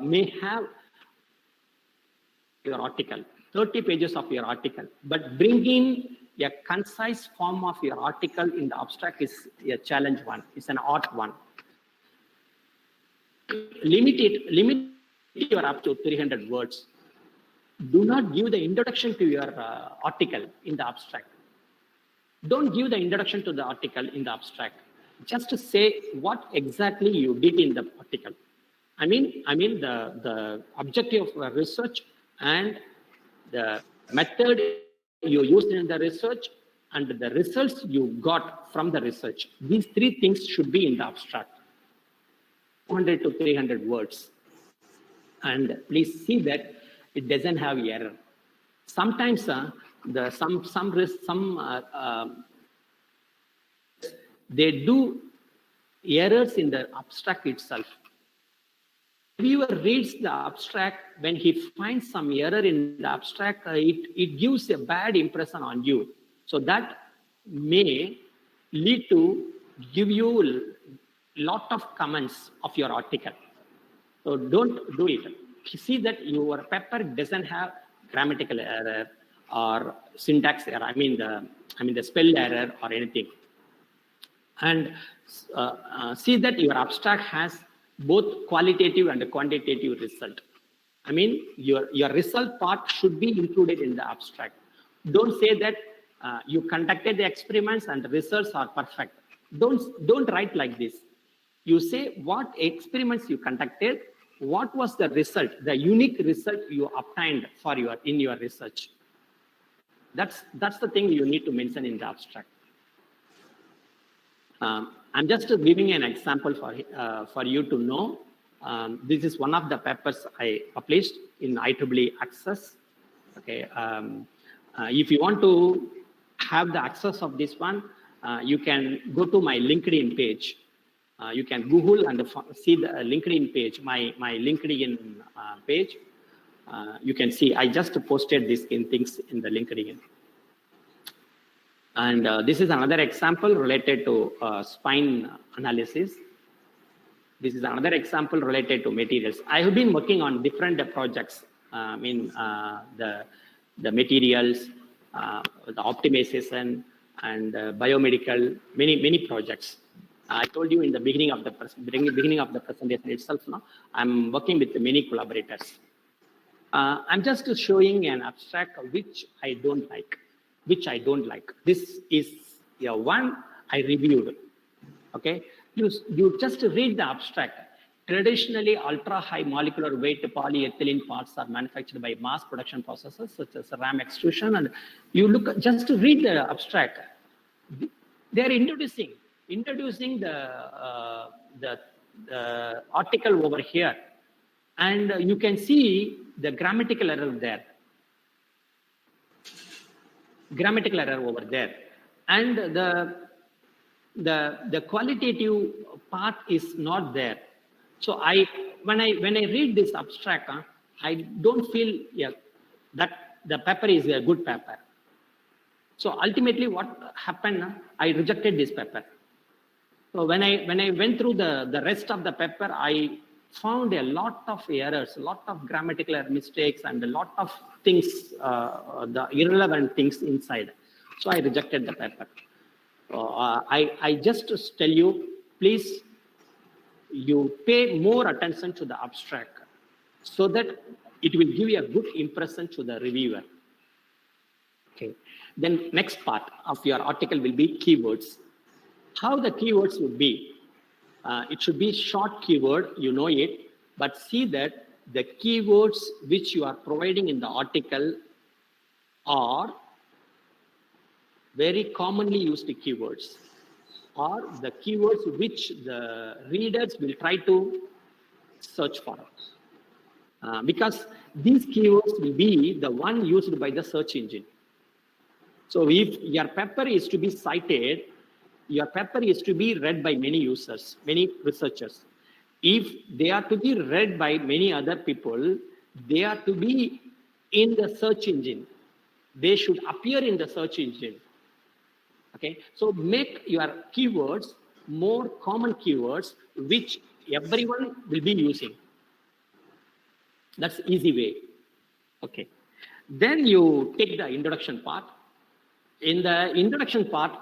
may have your article, 30 pages of your article, but bringing a concise form of your article in the abstract is a challenge one. It's an art one. Limit your up to 300 words. Do not give the introduction to your article in the abstract. Don't give the introduction to the article in the abstract. Just to say what exactly you did in the article. I mean the objective of research and the method you used in the research and the results you got from the research. These 3 things should be in the abstract. 200 to 300 words. And please see that it doesn't have error. Sometimes they do errors in the abstract itself. Reviewer reads the abstract, when he finds some error in the abstract, it gives a bad impression on you. So that may lead to give you a lot of comments of your article. So don't do it. See that your paper doesn't have grammatical error or syntax error. I mean the spell error or anything. And see that your abstract has both qualitative and quantitative result. I mean, your result part should be included in the abstract. Don't say that you conducted the experiments and the results are perfect. Don't write like this. You say what experiments you conducted, what was the result, the unique result you obtained in your research. That's the thing you need to mention in the abstract. I'm just giving an example for you to know. This is one of the papers I published in IEEE Access. Okay, if you want to have the access of this one, you can go to my LinkedIn page. You can Google and see the LinkedIn page, my LinkedIn page. You can see I just posted these things in the LinkedIn. And this is another example related to spine analysis. This is another example related to materials. I have been working on different projects. The materials, the optimization, and biomedical, many projects. I told you in the beginning of the presentation itself. Now I'm working with many collaborators. I'm just showing an abstract which I don't like. which I don't like. This is one I reviewed. Okay, you just read the abstract. Traditionally, ultra-high molecular weight polyethylene parts are manufactured by mass production processes such as RAM extrusion. And you look, just to read the abstract, they are introducing the article over here, and you can see the grammatical error there. Grammatical error over there, and the qualitative part is not there. So when I read this abstract, I don't feel that the paper is a good paper. So ultimately, what happened? I rejected this paper. So when I went through the rest of the paper, I found a lot of errors, a lot of grammatical mistakes, and a lot of things, the irrelevant things inside. So I rejected the paper. I just tell you, please, you pay more attention to the abstract so that it will give you a good impression to the reviewer. Okay. Then next part of your article will be keywords. How the keywords would be? It should be short keyword, you know it, but see that the keywords which you are providing in the article are very commonly used keywords, or the keywords which the readers will try to search for. Because these keywords will be the one used by the search engine. So if your paper is to be cited, your paper is to be read by many users, many researchers. If they are to be read by many other people, they are to be in the search engine. They should appear in the search engine. Okay, so make your keywords more common keywords which everyone will be using. That's easy way. Okay, then you take the introduction part. In the introduction part,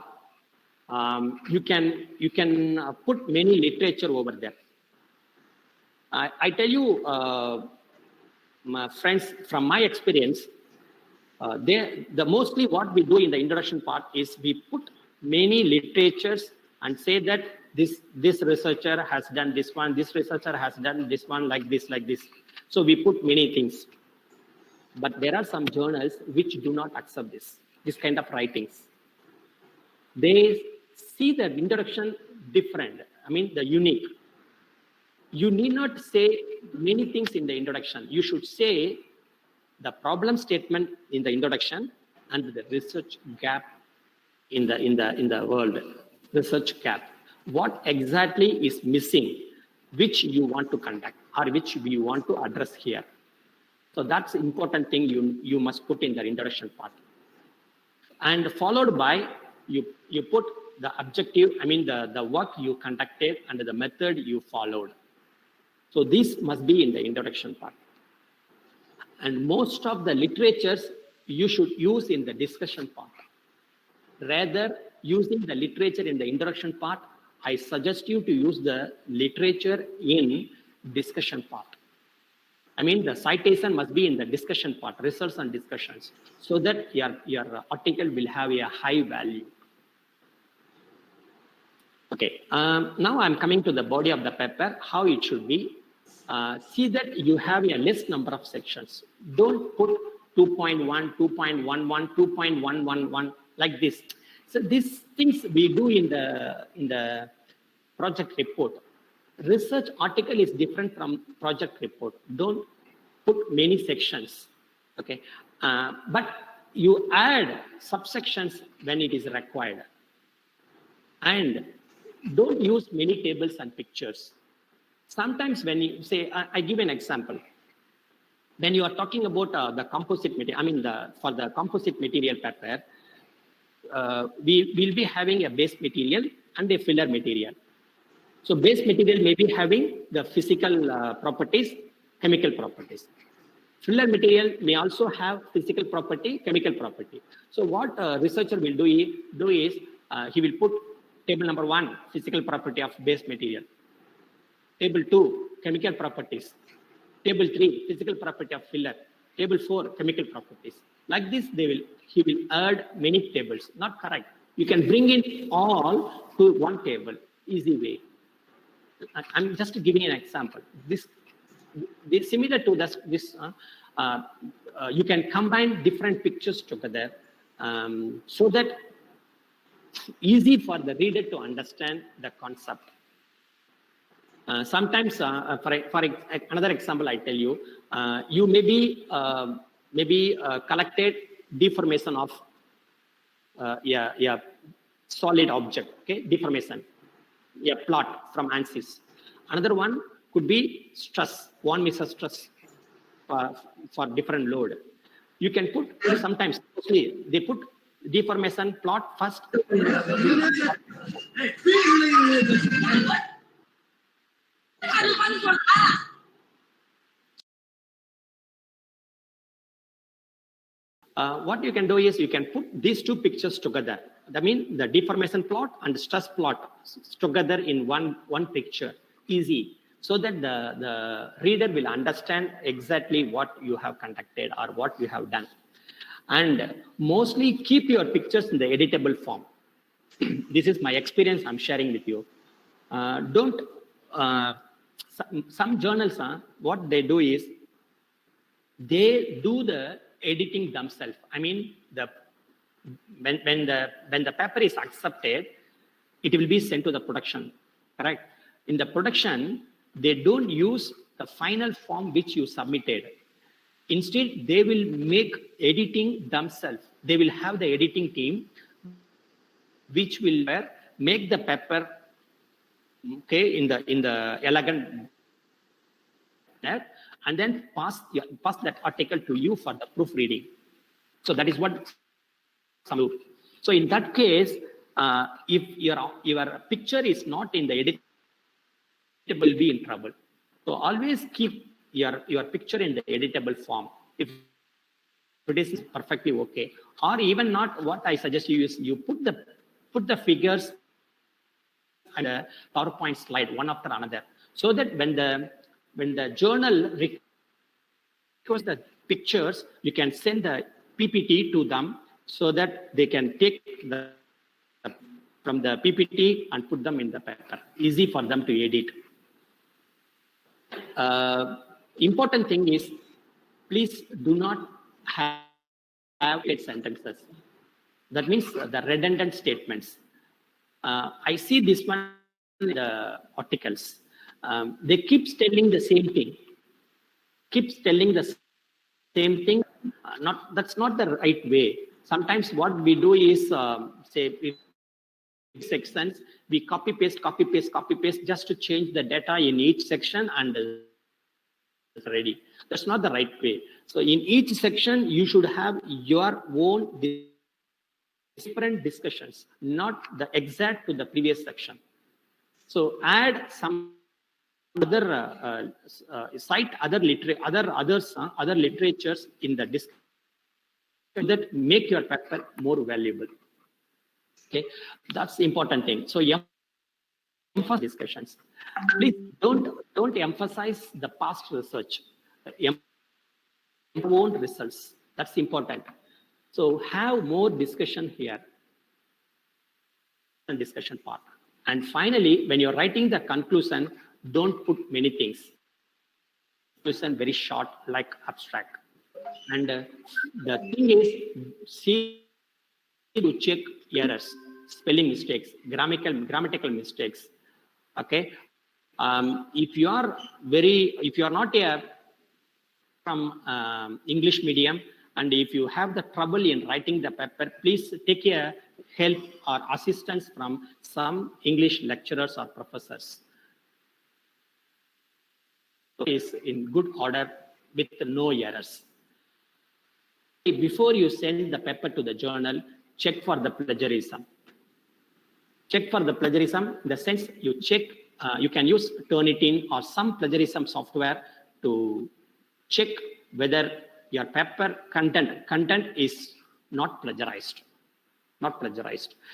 you can put many literature over there. I tell you, my friends, from my experience, the mostly what we do in the introduction part is we put many literatures and say that this researcher has done this one, this researcher has done this one, like this. So we put many things. But there are some journals which do not accept this kind of writings. They see the introduction different, I mean the unique. You need not say many things in the introduction. You should say the problem statement in the introduction and the research gap in the world. Research gap. What exactly is missing, which you want to conduct or which you want to address here. So that's the important thing you must put in the introduction part. And followed by, you put the objective, I mean the work you conducted and the method you followed. So this must be in the introduction part. And most of the literatures you should use in the discussion part. Rather, using the literature in the introduction part, I suggest you to use the literature in discussion part. I mean, the citation must be in the discussion part, results and discussions, so that your article will have a high value. Okay, now I'm coming to the body of the paper, how it should be. See that you have a less number of sections. Don't put 2.1, 2.11, 2.111 like this. So these things we do in the project report. Research article is different from project report. Don't put many sections, okay? But you add subsections when it is required. And don't use many tables and pictures. Sometimes when you say, I give an example. When you are talking about the composite material, I mean, for the composite material paper, we will be having a base material and a filler material. So base material may be having the physical properties, chemical properties. Filler material may also have physical property, chemical property. So what a researcher will do is he will put table number 1, physical property of base material. Table 2, chemical properties. Table 3, physical property of filler. Table 4, chemical properties. Like this, he will add many tables. Not correct. You can bring in all to one table, easy way. I'm just giving an example. This similar to this. You can combine different pictures together so that easy for the reader to understand the concept. Sometimes, for another example, I tell you, you maybe collected deformation of solid object, okay, deformation, plot from ANSYS. Another one could be stress, von Mises stress for different load. You can put sometimes, mostly they put deformation plot first. What you can do is you can put these two pictures together. That means the deformation plot and the stress plot together in one picture, easy, so that the reader will understand exactly what you have conducted or what you have done. And mostly keep your pictures in the editable form. This is my experience I'm sharing with you. Some journals, what they do is they do the editing themselves. I mean, when the paper is accepted, it will be sent to the production, correct? In the production, they don't use the final form which you submitted. Instead, they will make editing themselves. They will have the editing team which will make the paper, okay, in the elegant, and then pass that article to you for the proofreading. So that is what some do. So in that case, if your picture is not in the edit, it will be in trouble. So always keep your picture in the editable form. If it is perfectly okay, or even not, what I suggest you is you put the figures and a PowerPoint slide one after another, so that when the journal requests the pictures, you can send the PPT to them so that they can take from the PPT and put them in the paper. Easy for them to edit. Important thing is, please do not have sentences. That means the redundant statements. I see this one in the articles. They keep telling the same thing. Keeps telling the same thing. That's not the right way. Sometimes what we do is, say, sections, we copy paste just to change the data in each section, and it's ready. That's not the right way. So in each section, you should have your own different discussions, not the exact to the previous section. So add some other cite other literatures in the discussion that make your paper more valuable. Okay, that's the important thing. So emphasize discussions. Please don't emphasize the past research. Own results. That's important. So have more discussion here and discussion part. And finally, when you're writing the conclusion, don't put many things. Conclusion very short, like abstract. And the thing is, see to check errors, spelling mistakes, grammatical mistakes. Okay, if you are not from English medium, and if you have the trouble in writing the paper, please take a help or assistance from some English lecturers or professors. So it's in good order with no errors. Before you send the paper to the journal, check for the plagiarism. Check for the plagiarism in the sense you check, you can use Turnitin or some plagiarism software to check whether your paper content is not plagiarized.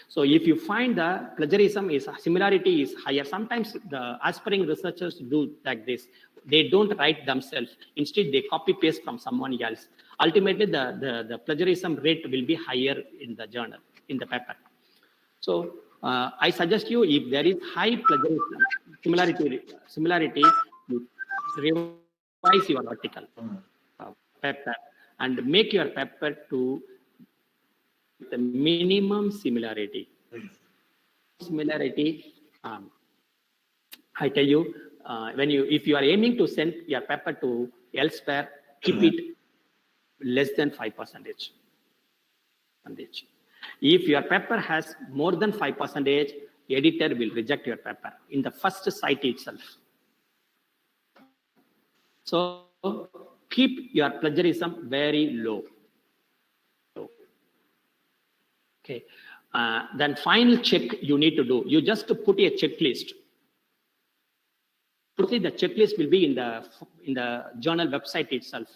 So if you find the plagiarism similarity is higher, sometimes the aspiring researchers do like this. They don't write themselves. Instead, they copy paste from someone else. Ultimately, the plagiarism rate will be higher in the journal, in the paper. So I suggest you, if there is high plagiarism, similarity, you revise your article, paper, and make your paper to the minimum similarity. Similarity, I tell you, if you are aiming to send your paper to elsewhere, keep it less than 5%. If your paper has more than 5%, editor will reject your paper in the first site itself. So keep your plagiarism very low. Okay. Then final check you need to do. You just put a checklist. The checklist will be in the journal website itself.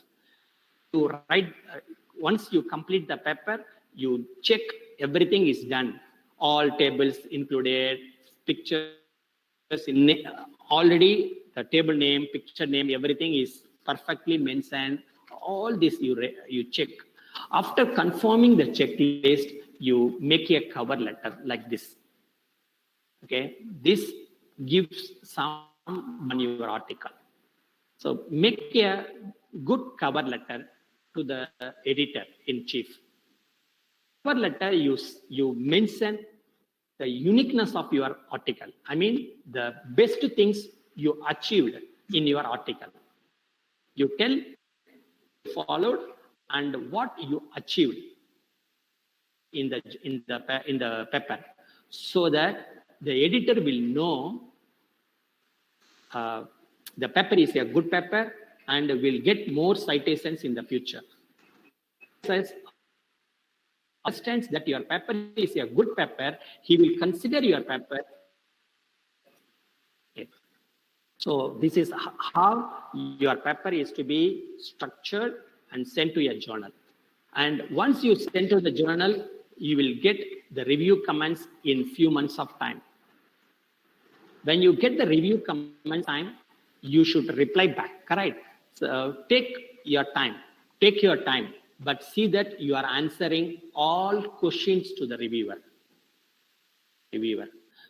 To write, once you complete the paper, you check everything is done. All tables included, pictures already the table name, picture name, everything is perfectly mentioned. All this you check. After confirming the checklist, you make a cover letter like this. Okay, this gives some on your article. So make a good cover letter to the editor in chief. Cover letter, you mention the uniqueness of your article. I mean, the best things you achieved in your article. You tell, followed, and what you achieved in the paper, so that the editor will know the paper is a good paper and will get more citations in the future. Says, understands that your paper is a good paper, he will consider your paper. Okay. So this is how your paper is to be structured and sent to a journal. And once you send to the journal, you will get the review comments in few months of time. When you get the review comment time, you should reply back, correct? So take your time, but see that you are answering all questions to the reviewer.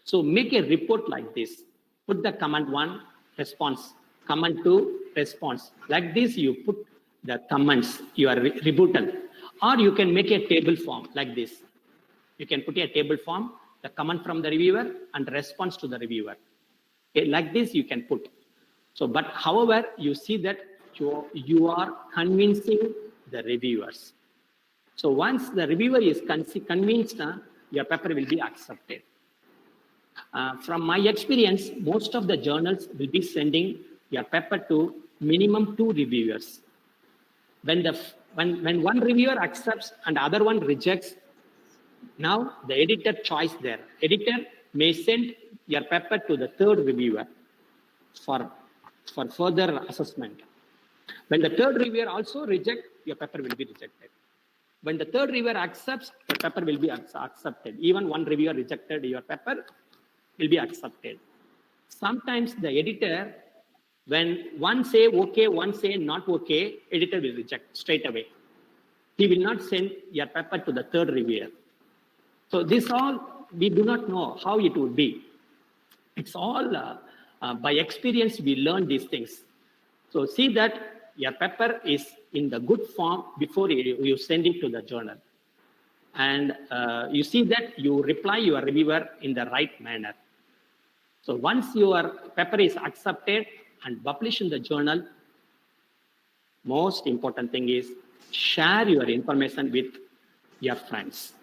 So make a report like this. Put the comment 1, response, comment 2, response. Like this, you put the comments, your rebuttal. Or you can make a table form like this. You can put a table form, the comment from the reviewer and response to the reviewer. Okay, like this you can put. So, but however, you see that you are convincing the reviewers. So once the reviewer is convinced, your paper will be accepted. From my experience, most of the journals will be sending your paper to minimum 2 reviewers. When one reviewer accepts and the other one rejects, now the editor choice there. Editor may send your paper to the 3rd reviewer for further assessment. When the 3rd reviewer also rejects, your paper will be rejected. When the 3rd reviewer accepts, your paper will be accepted. Even one reviewer rejected, your paper will be accepted. Sometimes the editor, when one say okay, one say not okay, editor will reject straight away. He will not send your paper to the 3rd reviewer. So this all, we do not know how it would be. It's all by experience we learn these things. So see that your paper is in the good form before you send it to the journal. And you see that you reply your reviewer in the right manner. So once your paper is accepted and published in the journal, most important thing is share your information with your friends.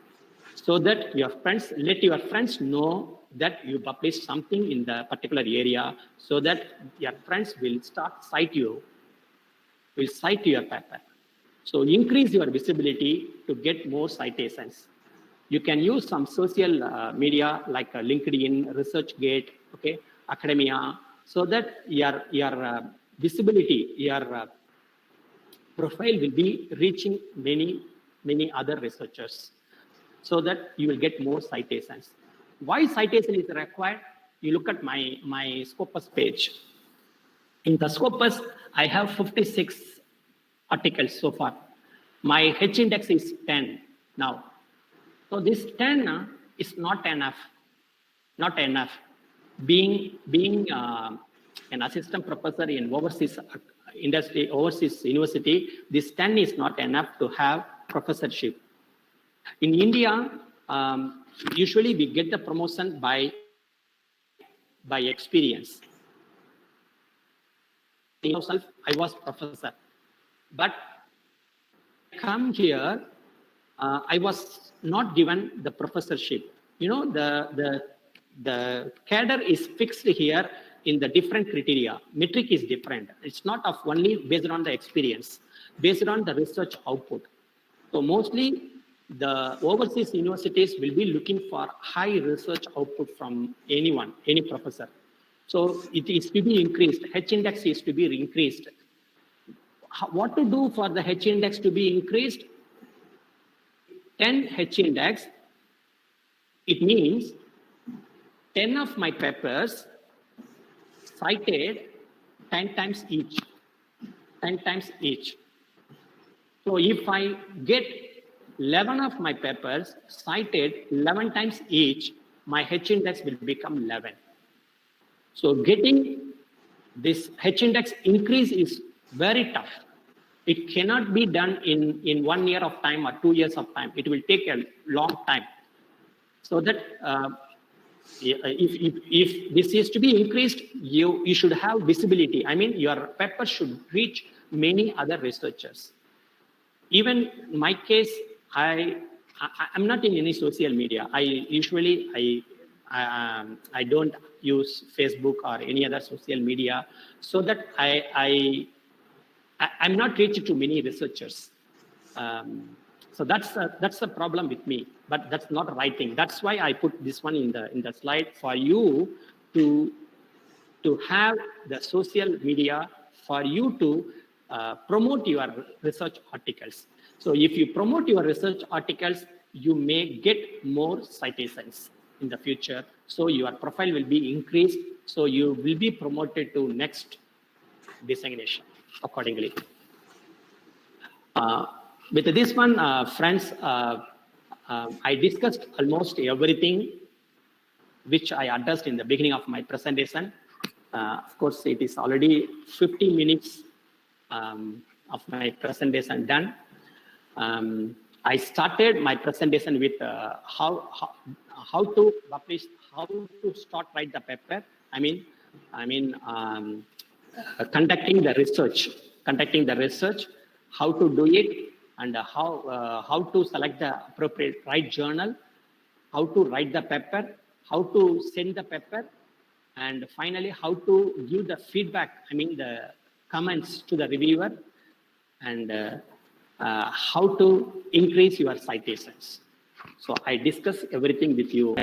So that let your friends know that you published something in the particular area, so that your friends will cite your paper. So increase your visibility to get more citations. You can use some social media like LinkedIn, ResearchGate, okay, academia, so that your visibility, your profile will be reaching many other researchers, so that you will get more citations. Why citation is required? You look at my Scopus page. In the Scopus, I have 56 articles so far. My H index is 10 now. So this 10 is not enough. Not enough. Being an assistant professor in overseas university, this 10 is not enough to have professorship. In India, usually we get the promotion by experience. Myself, I was professor, but come here, I was not given the professorship. You know, the cadre is fixed here in the different criteria. Metric is different. It's not of only based on the experience, based on the research output. So mostly the overseas universities will be looking for high research output from anyone, any professor. So it is to be increased. H index is to be increased. What to do for the H index to be increased? 10 H index, it means 10 of my papers cited 10 times each. 10 times each. So if I get 11 of my papers cited 11 times each, my H index will become 11. So getting this H index increase is very tough. It cannot be done in 1 year of time or 2 years of time. It will take a long time. So that if this is to be increased, you should have visibility. I mean, your paper should reach many other researchers. Even in my case, I'm not in any social media. I don't use Facebook or any other social media, so that I'm not reached to many researchers. So that's a problem with me, but that's not the right thing. That's why I put this one in the slide for you to have the social media, for you to promote your research articles. So if you promote your research articles, you may get more citations in the future. So your profile will be increased. So you will be promoted to next designation accordingly. With this one, friends, I discussed almost everything which I addressed in the beginning of my presentation. Of course, it is already 50 minutes of my presentation done. I started my presentation with how to publish, how to start write the paper. I mean, conducting the research, how to do it, and how to select the appropriate right journal, how to write the paper, how to send the paper, and finally how to give the feedback, I mean the comments to the reviewer, and how to increase your citations. So I discuss everything with you.